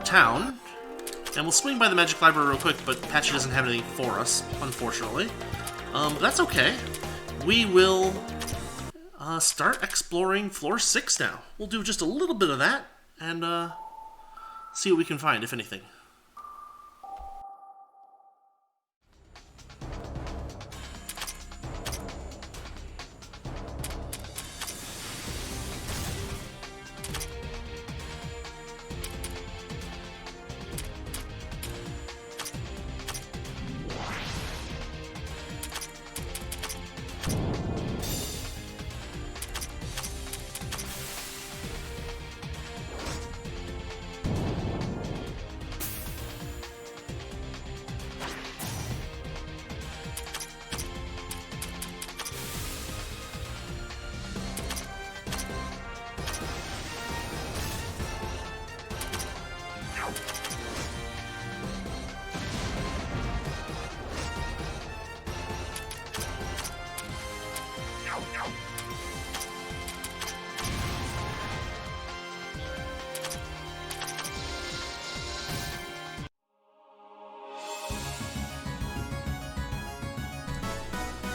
Speaker 1: town, and we'll swing by the Magic Library real quick, but Patchy doesn't have anything for us, unfortunately. But that's okay. We will start exploring floor 6 now. We'll do just a little bit of that, and see what we can find, if anything.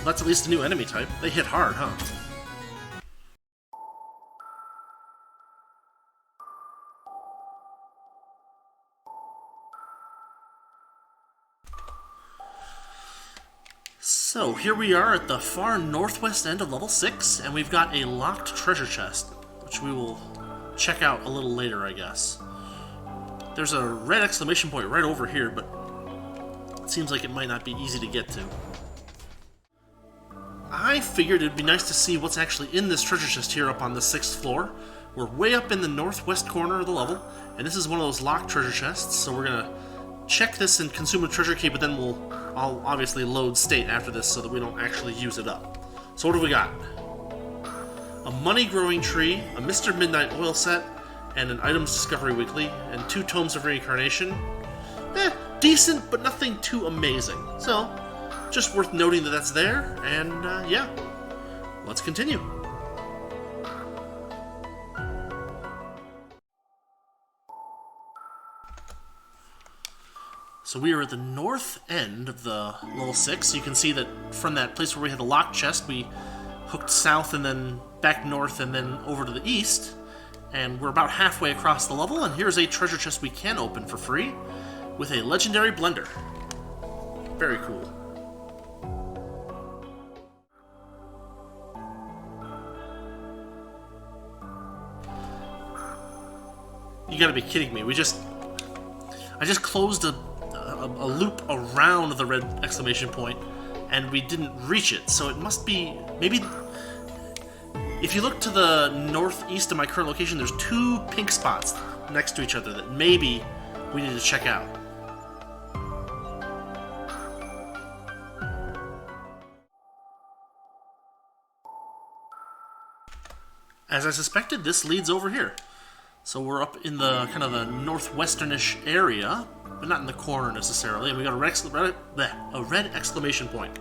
Speaker 1: That's at least a new enemy type. They hit hard, huh? So, here we are at the far northwest end of level 6, and we've got a locked treasure chest, which we will check out a little later, I guess. There's a red exclamation point right over here, but it seems like it might not be easy to get to. I figured it'd be nice to see what's actually in this treasure chest here up on the 6th floor. We're way up in the northwest corner of the level, and this is one of those locked treasure chests, so we're gonna check this and consume a treasure key, but then I'll obviously load state after this so that we don't actually use it up. So what do we got? A money growing tree, a Mr. Midnight oil set, and an items discovery weekly, and 2 tomes of reincarnation. Decent, but nothing too amazing. So, just worth noting that that's there, and yeah, let's continue. So we are at the north end of the level 6. You can see that from that place where we had the locked chest, we hooked south and then back north and then over to the east. And we're about halfway across the level, and here's a treasure chest we can open for free with a legendary blender. Very cool. You gotta be kidding me. I just closed a loop around the red exclamation point, and we didn't reach it, so it must be, maybe, if you look to the northeast of my current location, there's 2 pink spots next to each other that maybe we need to check out. As I suspected, this leads over here. So we're up in the kind of the northwesternish area, but not in the corner necessarily, and we got a red exclamation point.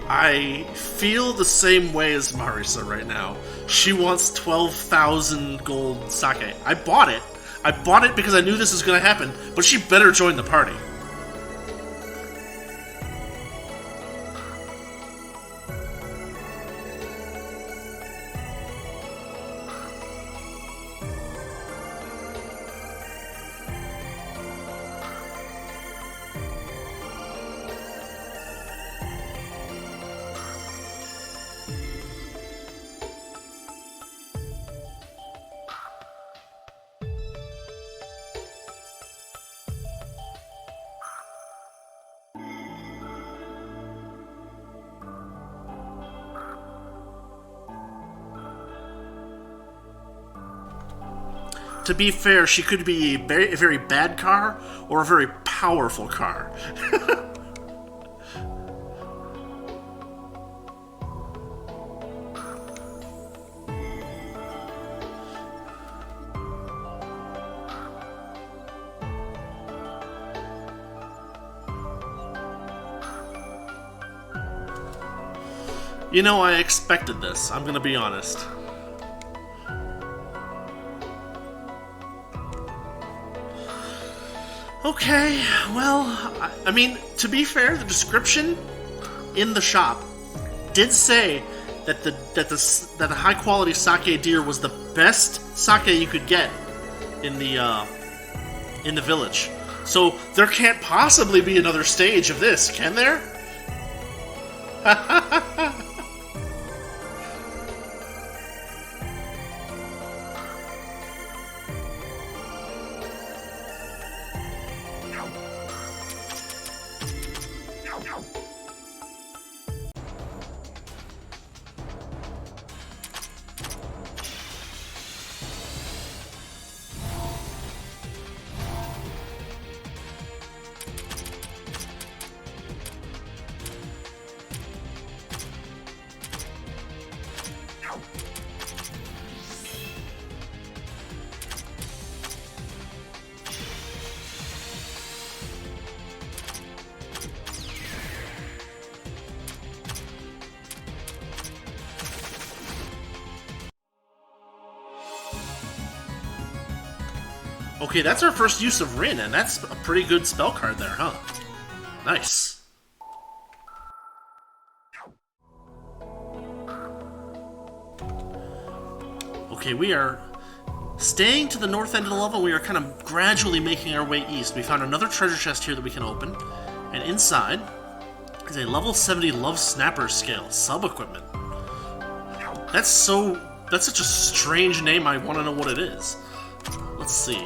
Speaker 1: I feel the same way as Marisa right now. She wants 12,000 gold sake. I bought it. I bought it because I knew this was going to happen, but she better join the party. To be fair, she could be a very bad car or a very powerful car. You know, I expected this, I'm gonna be honest. Okay, well, I mean, to be fair, the description in the shop did say that the high quality sake deer was the best sake you could get in the village. So there can't possibly be another stage of this, can there? Okay, that's our first use of Rin, and that's a pretty good spell card there, huh? Nice. Okay, we are staying to the north end of the level. We are kind of gradually making our way east. We found another treasure chest here that we can open, and inside is a level 70 Love Snapper Scale sub-equipment. That's such a strange name, I want to know what it is. Let's see.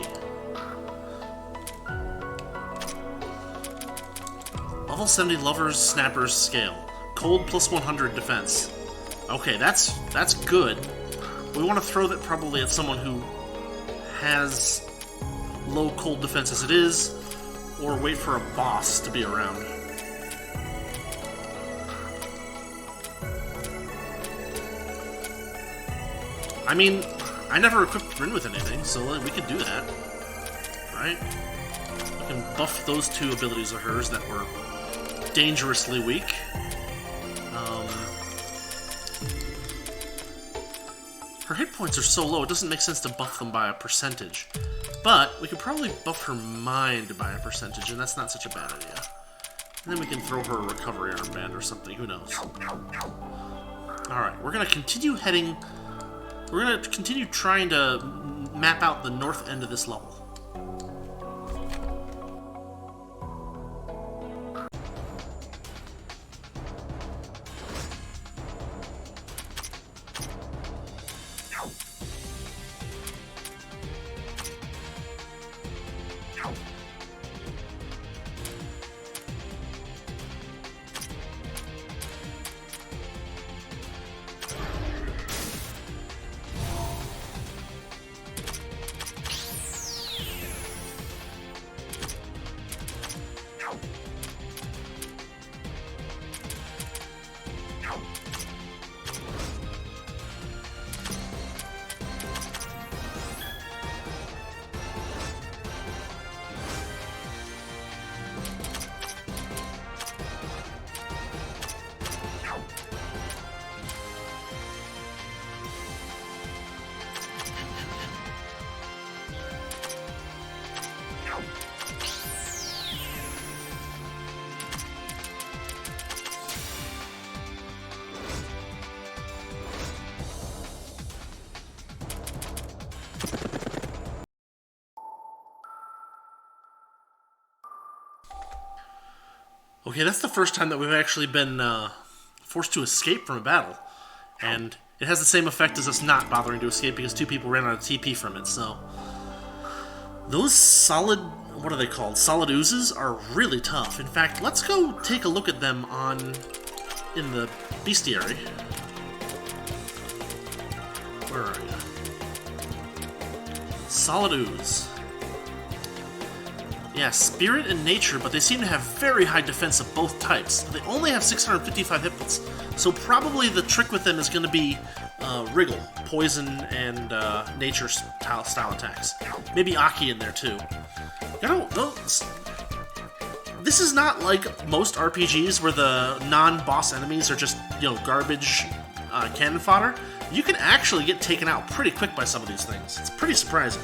Speaker 1: Level 70 Lover's Snapper's Scale. Cold plus 100 defense. Okay, that's good. We want to throw that probably at someone who has low cold defense as it is, or wait for a boss to be around. I mean, I never equipped Rin with anything, so we could do that, right? We can buff those two abilities of hers that were dangerously weak. Her hit points are so low, it doesn't make sense to buff them by a percentage. But we could probably buff her mind by a percentage, and that's not such a bad idea. And then we can throw her a recovery armband or something, who knows. Alright, we're going to continue heading... We're going to continue trying to map out the north end of this level. Okay, that's the first time that we've actually been forced to escape from a battle. And it has the same effect as us not bothering to escape because two people ran out of TP from it, so... Those solid... what are they called? Solid oozes are really tough. In fact, let's go take a look at them in the bestiary. Where are you? Solid ooze. Yeah, spirit and nature, but they seem to have very high defense of both types. They only have 655 hit points, so probably the trick with them is going to be wriggle, poison, and nature style attacks. Maybe Aki in there too. This is not like most RPGs where the non-boss enemies are just, garbage cannon fodder. You can actually get taken out pretty quick by some of these things. It's pretty surprising.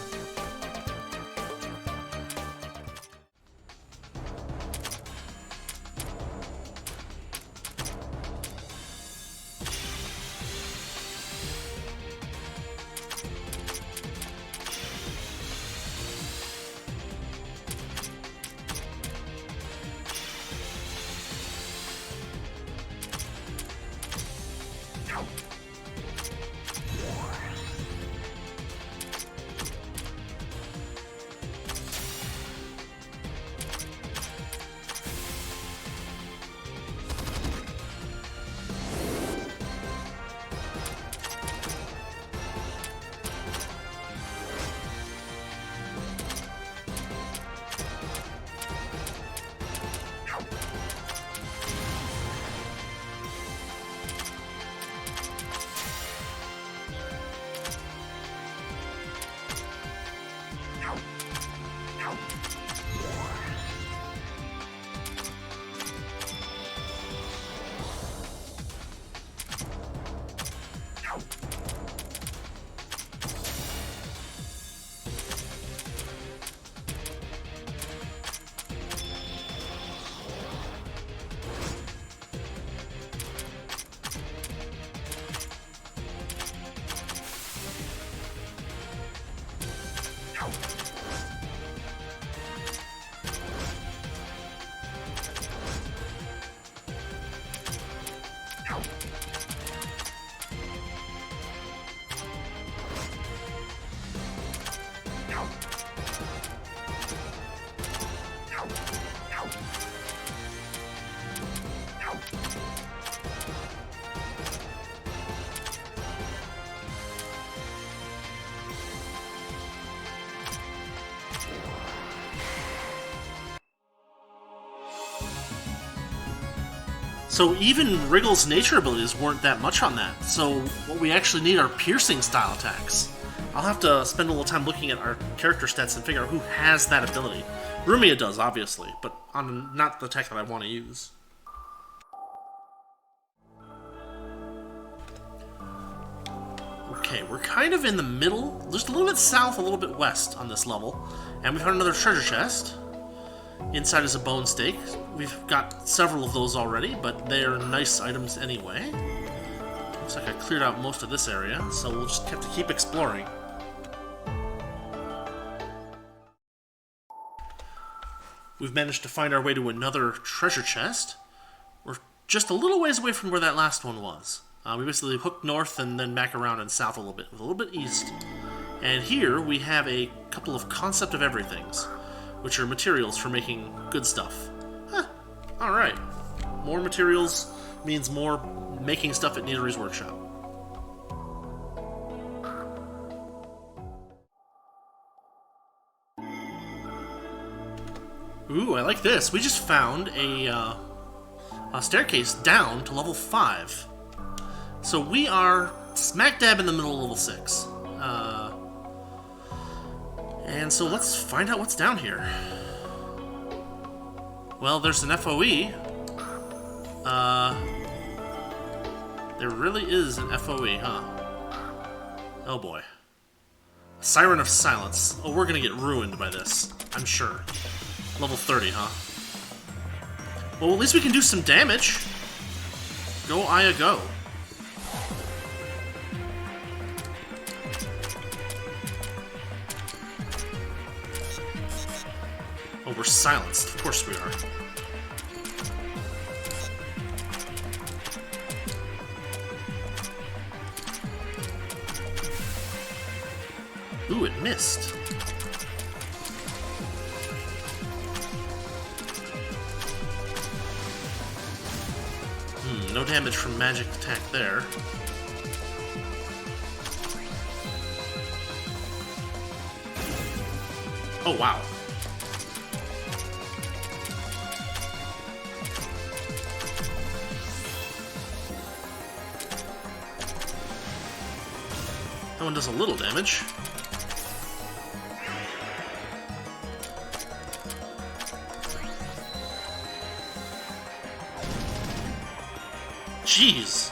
Speaker 1: So even Wriggle's nature abilities weren't that much on that. So what we actually need are piercing style attacks. I'll have to spend a little time looking at our character stats and figure out who has that ability. Rumia does, obviously, but on not the tech that I want to use. Okay, we're kind of in the middle, just a little bit south, a little bit west on this level. And we found another treasure chest. Inside is a bone stake. We've got several of those already, but they're nice items anyway. Looks like I cleared out most of this area, so we'll just have to keep exploring. We've managed to find our way to another treasure chest. We're just a little ways away from where that last one was. We basically hooked north and then back around and south a little bit east. And here we have a couple of concept of everythings, which are materials for making good stuff. Huh, alright. More materials means more making stuff at Nidori's workshop. Ooh, I like this. We just found a staircase down to level 5. So we are smack dab in the middle of level 6. And so let's find out what's down here. Well, there's an FOE. There really is an FOE, huh? Oh boy. Siren of Silence. Oh, we're gonna get ruined by this, I'm sure. Level 30, huh? Well, at least we can do some damage. Go, Aya, go. Oh, we're silenced. Of course we are. Ooh, it missed. No damage from magic attack there. Oh, wow. That one does a little damage. Jeez.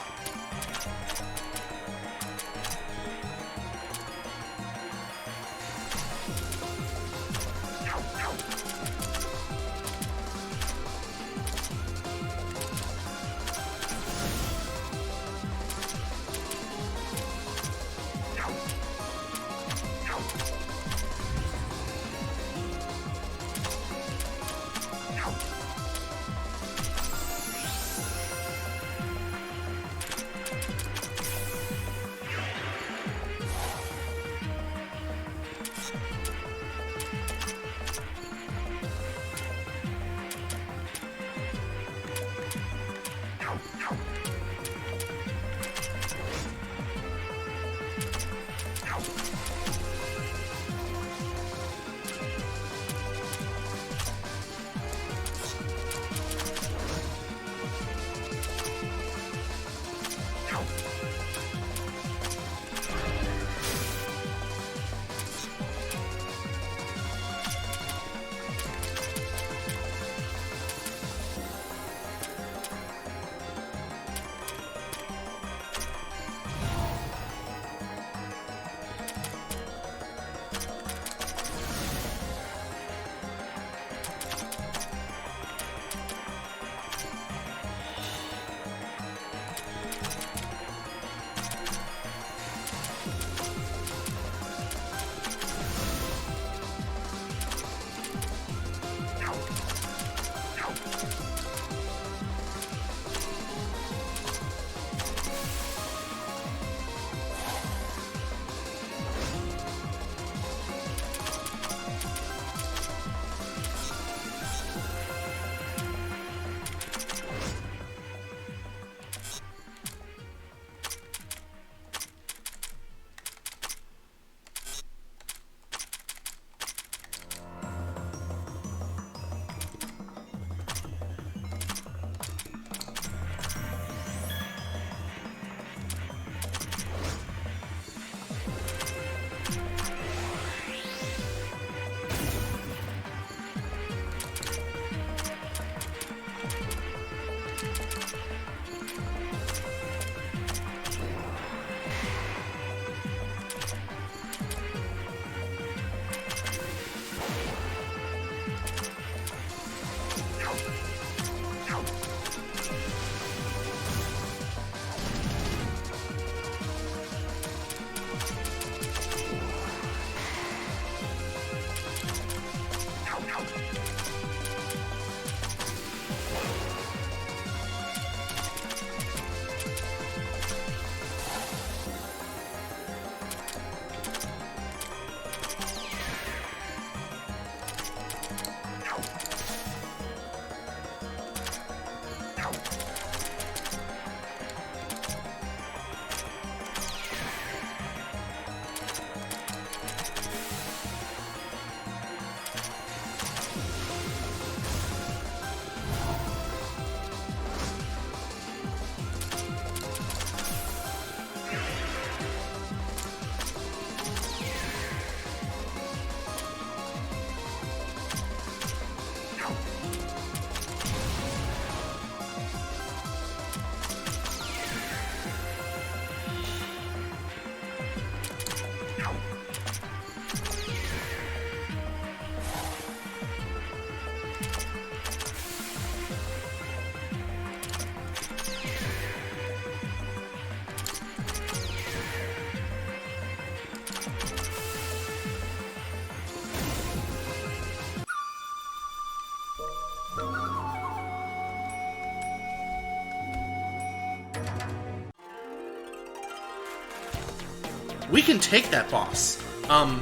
Speaker 1: We can take that boss.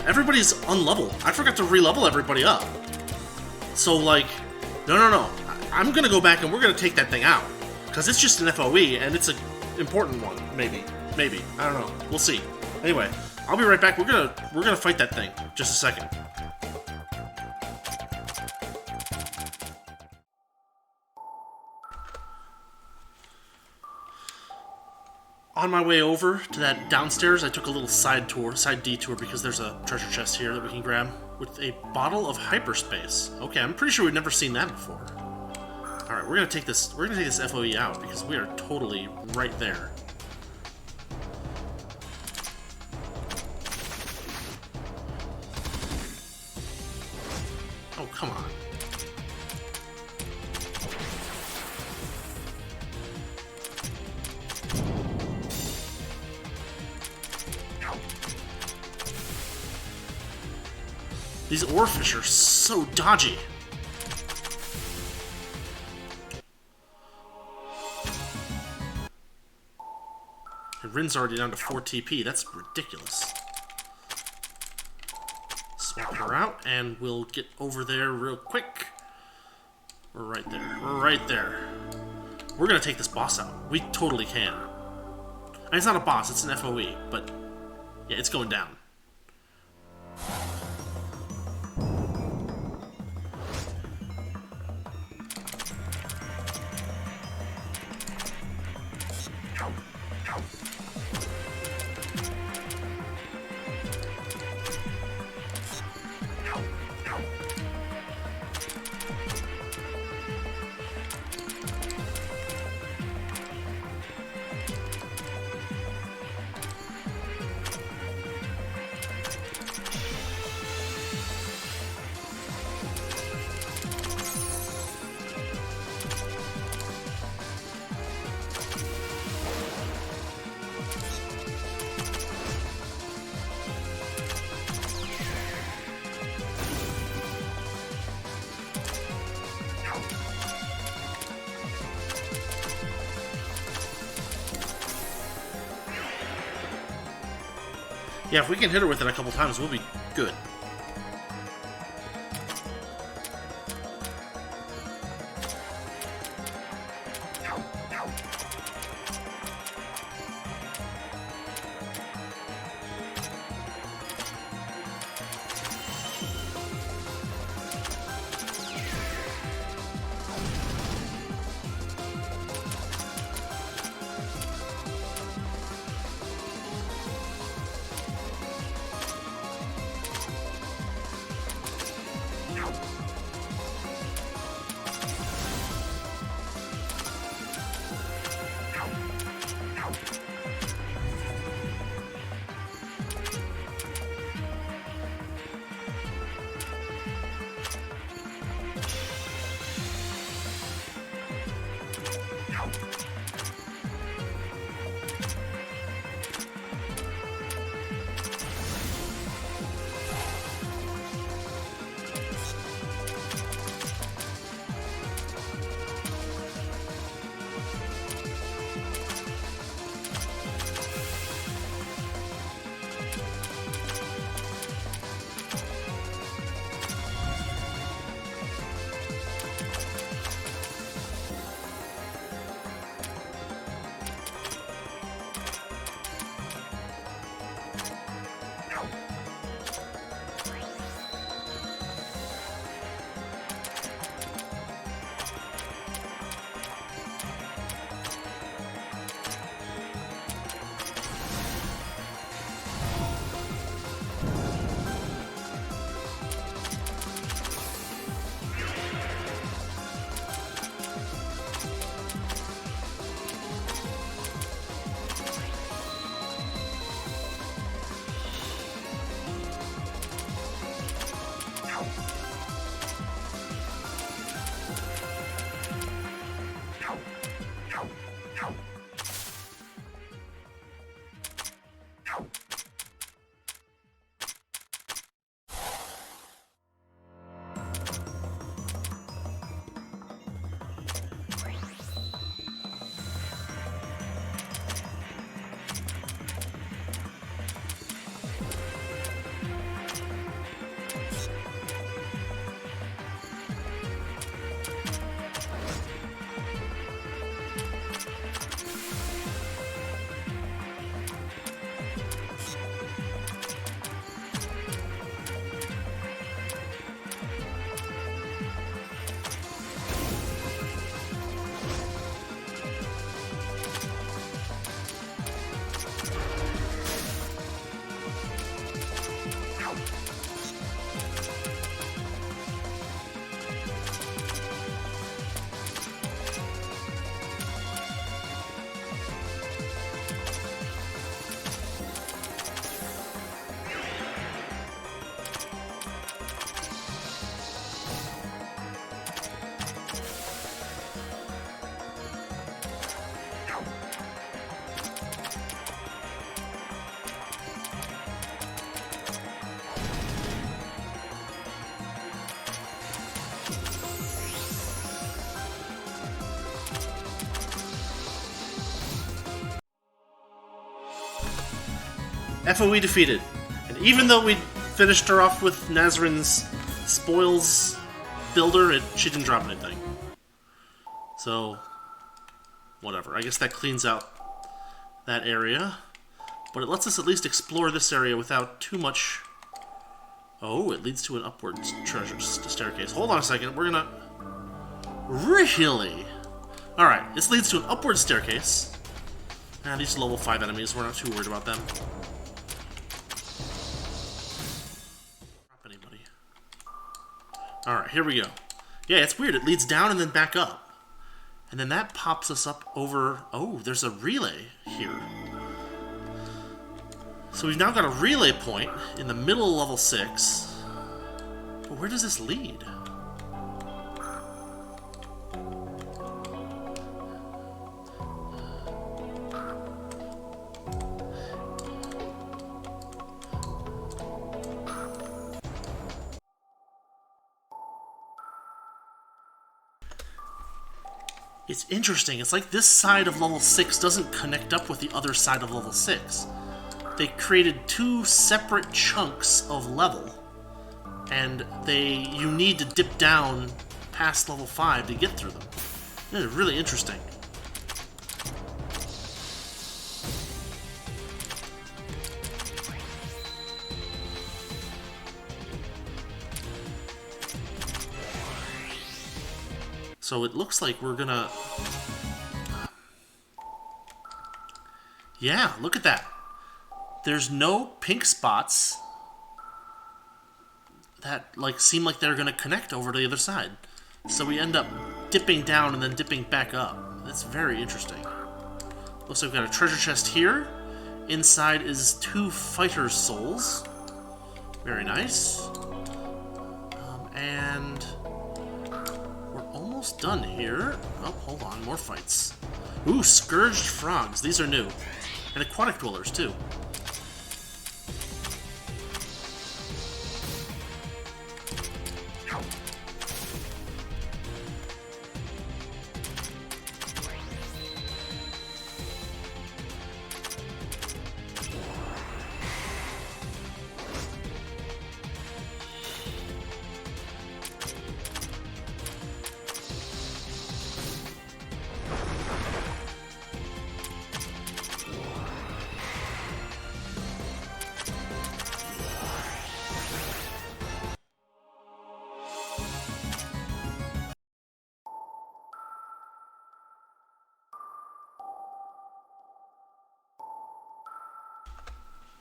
Speaker 1: Everybody's unleveled. I forgot to re-level everybody up. So, like, no. I'm gonna go back and we're gonna take that thing out. Because it's just an FOE, and it's an important one. Maybe. I don't know. We'll see. Anyway, I'll be right back. We're gonna fight that thing. Just a second. On my way over to that downstairs, I took a little side detour, because there's a treasure chest here that we can grab with a bottle of hyperspace. Okay, I'm pretty sure we've never seen that before. All right, we're gonna take this FOE out because we are totally right there. Oh, come on. These oarfish are so dodgy. And Rin's already down to 4 TP. That's ridiculous. Swap her out, and we'll get over there real quick. We're right there. We're right there. We're gonna take this boss out. We totally can. And it's not a boss, it's an FOE, but yeah, it's going down. Yeah, if we can hit her with it a couple times, we'll be good. FOE defeated. And even though we finished her off with Nazrin's spoils builder, she didn't drop anything. So, whatever. I guess that cleans out that area. But it lets us at least explore this area without too much... Oh, it leads to an upward treasure staircase. Hold on a second, we're gonna... Really? Alright, this leads to an upward staircase. Ah, these are level 5 enemies, we're not too worried about them. Drop anybody. Alright, here we go. Yeah, it's weird, it leads down and then back up. And then that pops us up over... Oh, there's a relay here. So we've now got a relay point in the middle of level 6. But where does this lead? It's interesting. It's like this side of level 6 doesn't connect up with the other side of level 6. They created two separate chunks of level, and you need to dip down past level 5 to get through them. It's really interesting. So it looks like we're gonna... Yeah, look at that. There's no pink spots that seem like they're gonna connect over to the other side. So we end up dipping down and then dipping back up. That's very interesting. Looks like we've got a treasure chest here. Inside is 2 fighter souls. Very nice. And we're almost done here. Oh, hold on, more fights. Ooh, scourged frogs. These are new. And aquatic dwellers, too.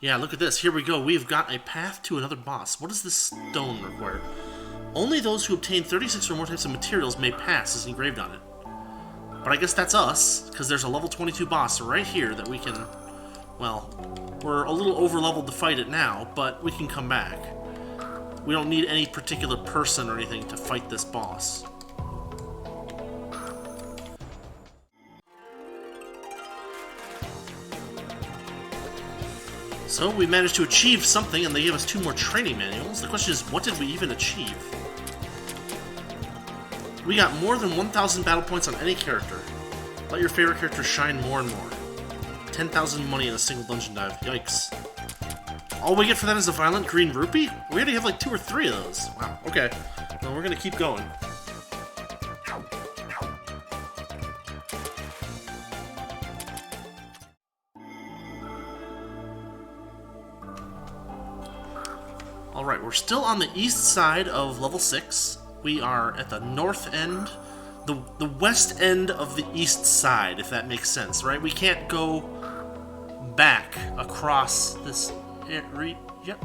Speaker 1: Yeah, look at this. Here we go. We've got a path to another boss. What does this stone require? Only those who obtain 36 or more types of materials may pass is engraved on it. But I guess that's us, because there's a level 22 boss right here that we can... Well, we're a little over-leveled to fight it now, but we can come back. We don't need any particular person or anything to fight this boss. So we managed to achieve something, and they gave us 2 more training manuals. The question is, what did we even achieve? We got more than 1,000 battle points on any character. Let your favorite character shine more and more. 10,000 money in a single dungeon dive. Yikes. All we get for that is a violent green rupee? We had to have like 2 or 3 of those. Wow, okay. Well, we're gonna keep going. Alright, we're still on the east side of level 6. We are at the north end, the west end of the east side, if that makes sense, right? We can't go back across this area.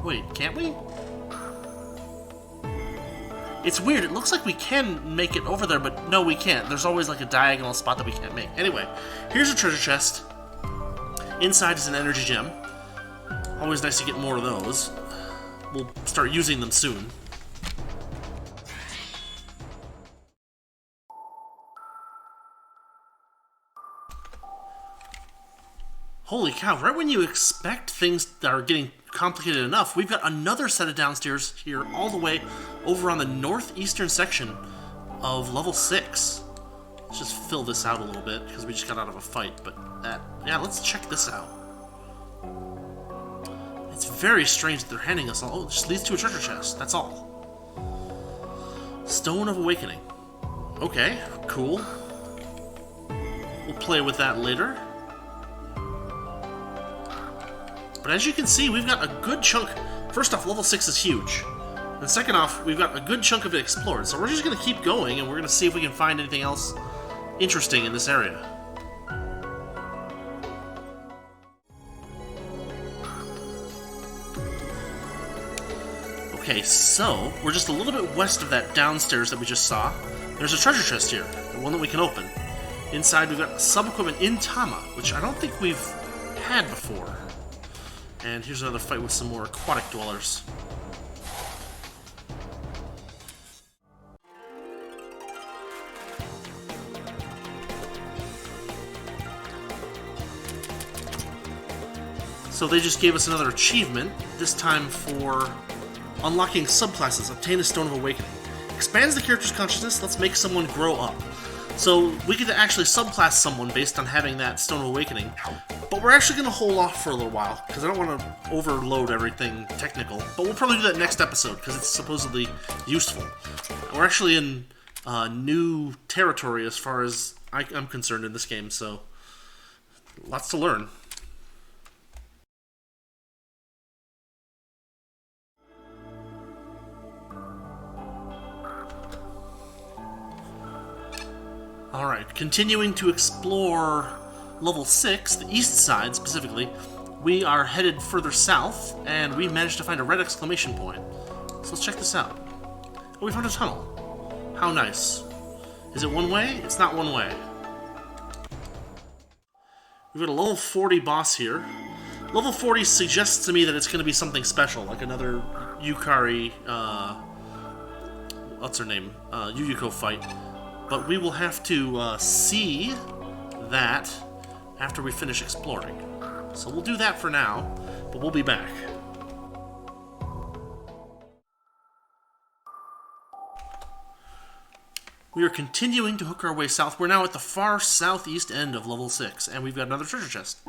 Speaker 1: Wait, can't we? It's weird, it looks like we can make it over there, but no, we can't. There's always like a diagonal spot that we can't make. Anyway, here's a treasure chest. Inside is an energy gem. Always nice to get more of those. We'll start using them soon. Holy cow, right when you expect things that are getting complicated enough, we've got another set of downstairs here all the way over on the northeastern section of level 6. Let's just fill this out a little bit, because we just got out of a fight, but yeah, let's check this out. very strange that they're handing us all. Oh, it just leads to a treasure chest. That's all. Stone of Awakening. Okay, cool. We'll play with that later. But as you can see, we've got a good chunk. First off, level 6 is huge. And second off, we've got a good chunk of it explored. So we're just going to keep going, and we're going to see if we can find anything else interesting in this area. Okay, so we're just a little bit west of that downstairs that we just saw. There's a treasure chest here, the one that we can open. Inside, we've got sub-equipment in Tama, which I don't think we've had before. And here's another fight with some more aquatic dwellers. So they just gave us another achievement, this time for unlocking subclasses. Obtain a Stone of Awakening. Expands the character's consciousness, let's make someone grow up. So we get to actually subclass someone based on having that Stone of Awakening. But we're actually going to hold off for a little while, because I don't want to overload everything technical. But we'll probably do that next episode, because it's supposedly useful. We're actually in new territory as far as I'm concerned in this game, so lots to learn. Alright, continuing to explore level 6, the east side specifically, we are headed further south, and we managed to find a red exclamation point. So let's check this out. Oh, we found a tunnel. How nice. Is it one way? It's not one way. We've got a level 40 boss here. Level 40 suggests to me that it's going to be something special, like another Yukari, what's her name? Yuyuko fight. But we will have to see that after we finish exploring. So we'll do that for now, but we'll be back. We are continuing to hook our way south. We're now at the far southeast end of level 6, and we've got another treasure chest.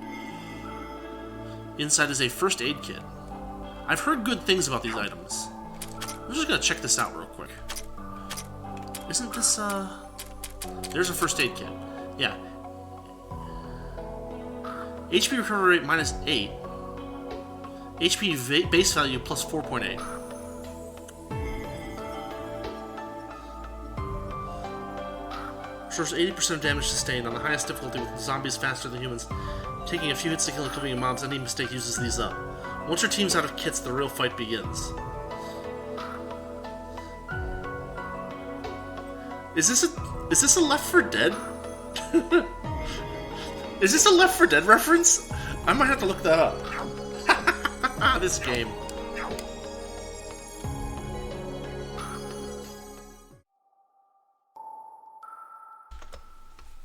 Speaker 1: Inside is a first aid kit. I've heard good things about these items. I'm just gonna check this out real quick. Isn't this, There's a first aid kit. Yeah. HP recovery rate minus 8. HP base value plus 4.8. Restores 80% of damage sustained on the highest difficulty with zombies faster than humans. Taking a few hits to kill incoming mobs, any mistake uses these up. Once your team's out of kits, the real fight begins. Is this a Left 4 Dead? Is this a Left 4 Dead reference? I might have to look that up. This game.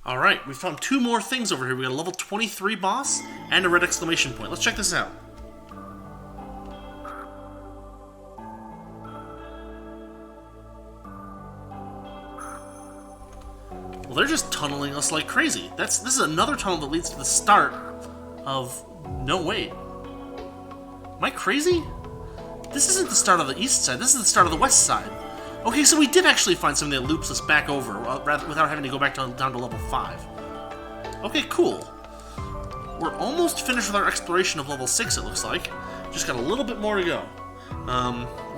Speaker 1: Alright, we found two more things over here. We got a level 23 boss and a red exclamation point. Let's check this out. Well, they're just tunneling us like crazy. This is another tunnel that leads to the start of... No, wait. Am I crazy? This isn't the start of the east side. This is the start of the west side. Okay, so we did actually find something that loops us back over, without having to go back down to level 5. Okay, cool. We're almost finished with our exploration of level 6, it looks like. Just got a little bit more to go.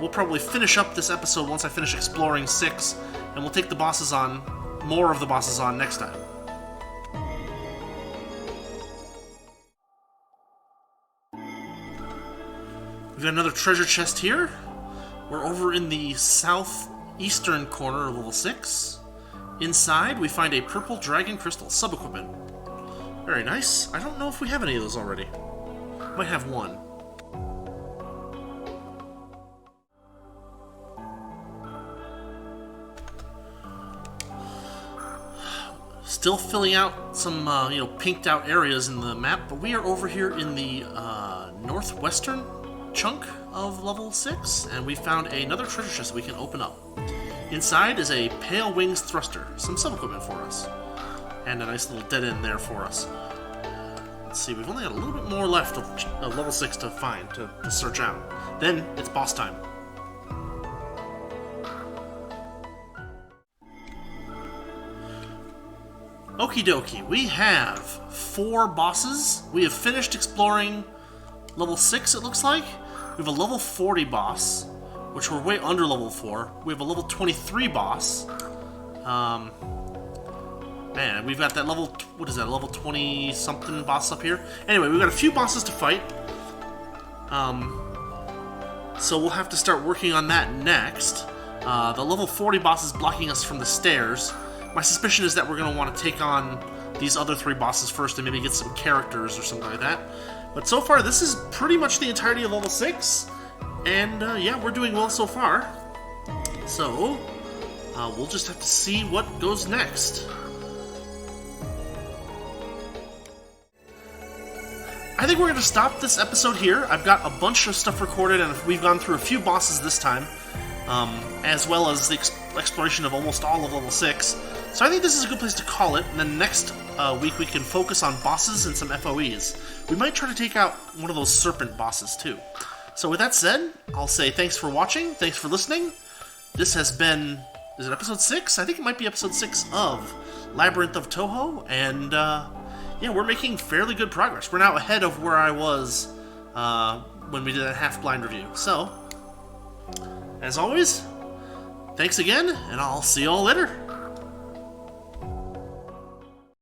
Speaker 1: We'll probably finish up this episode once I finish exploring 6, and we'll take the bosses on... more of the bosses on next time. We've got another treasure chest here. We're over in the southeastern corner of level 6. Inside, we find a purple dragon crystal sub-equipment. Very nice. I don't know if we have any of those already. Might have one. Still filling out some, pinked out areas in the map, but we are over here in the northwestern chunk of level 6, and we found another treasure chest that we can open up. Inside is a Pale Wings Thruster, some sub-equipment for us, and a nice little dead end there for us. let's see, we've only got a little bit more left of level 6 to find, to search out. Then it's boss time. Okie dokie, we have 4 bosses. We have finished exploring level 6, it looks like. We have a level 40 boss, which we're way under level 4. We have a level 23 boss. Man, we've got that level, what is that, level 20-something boss up here? Anyway, we've got a few bosses to fight. So we'll have to start working on that next. The level 40 boss is blocking us from the stairs. My suspicion is that we're going to want to take on these other 3 bosses first and maybe get some characters or something like that. But so far, this is pretty much the entirety of level 6. And yeah, we're doing well so far. So, we'll just have to see what goes next. I think we're going to stop this episode here. I've got a bunch of stuff recorded, and we've gone through a few bosses this time, as well as the exploration of almost all of level 6. So I think this is a good place to call it, and then next week we can focus on bosses and some FOEs. We might try to take out one of those serpent bosses too. So with that said, I'll say thanks for watching, thanks for listening. This has been, is it episode 6? I think it might be episode 6 of Labyrinth of Touhou, and yeah, we're making fairly good progress. We're now ahead of where I was when we did that half-blind review. So, as always, thanks again, and I'll see you all later.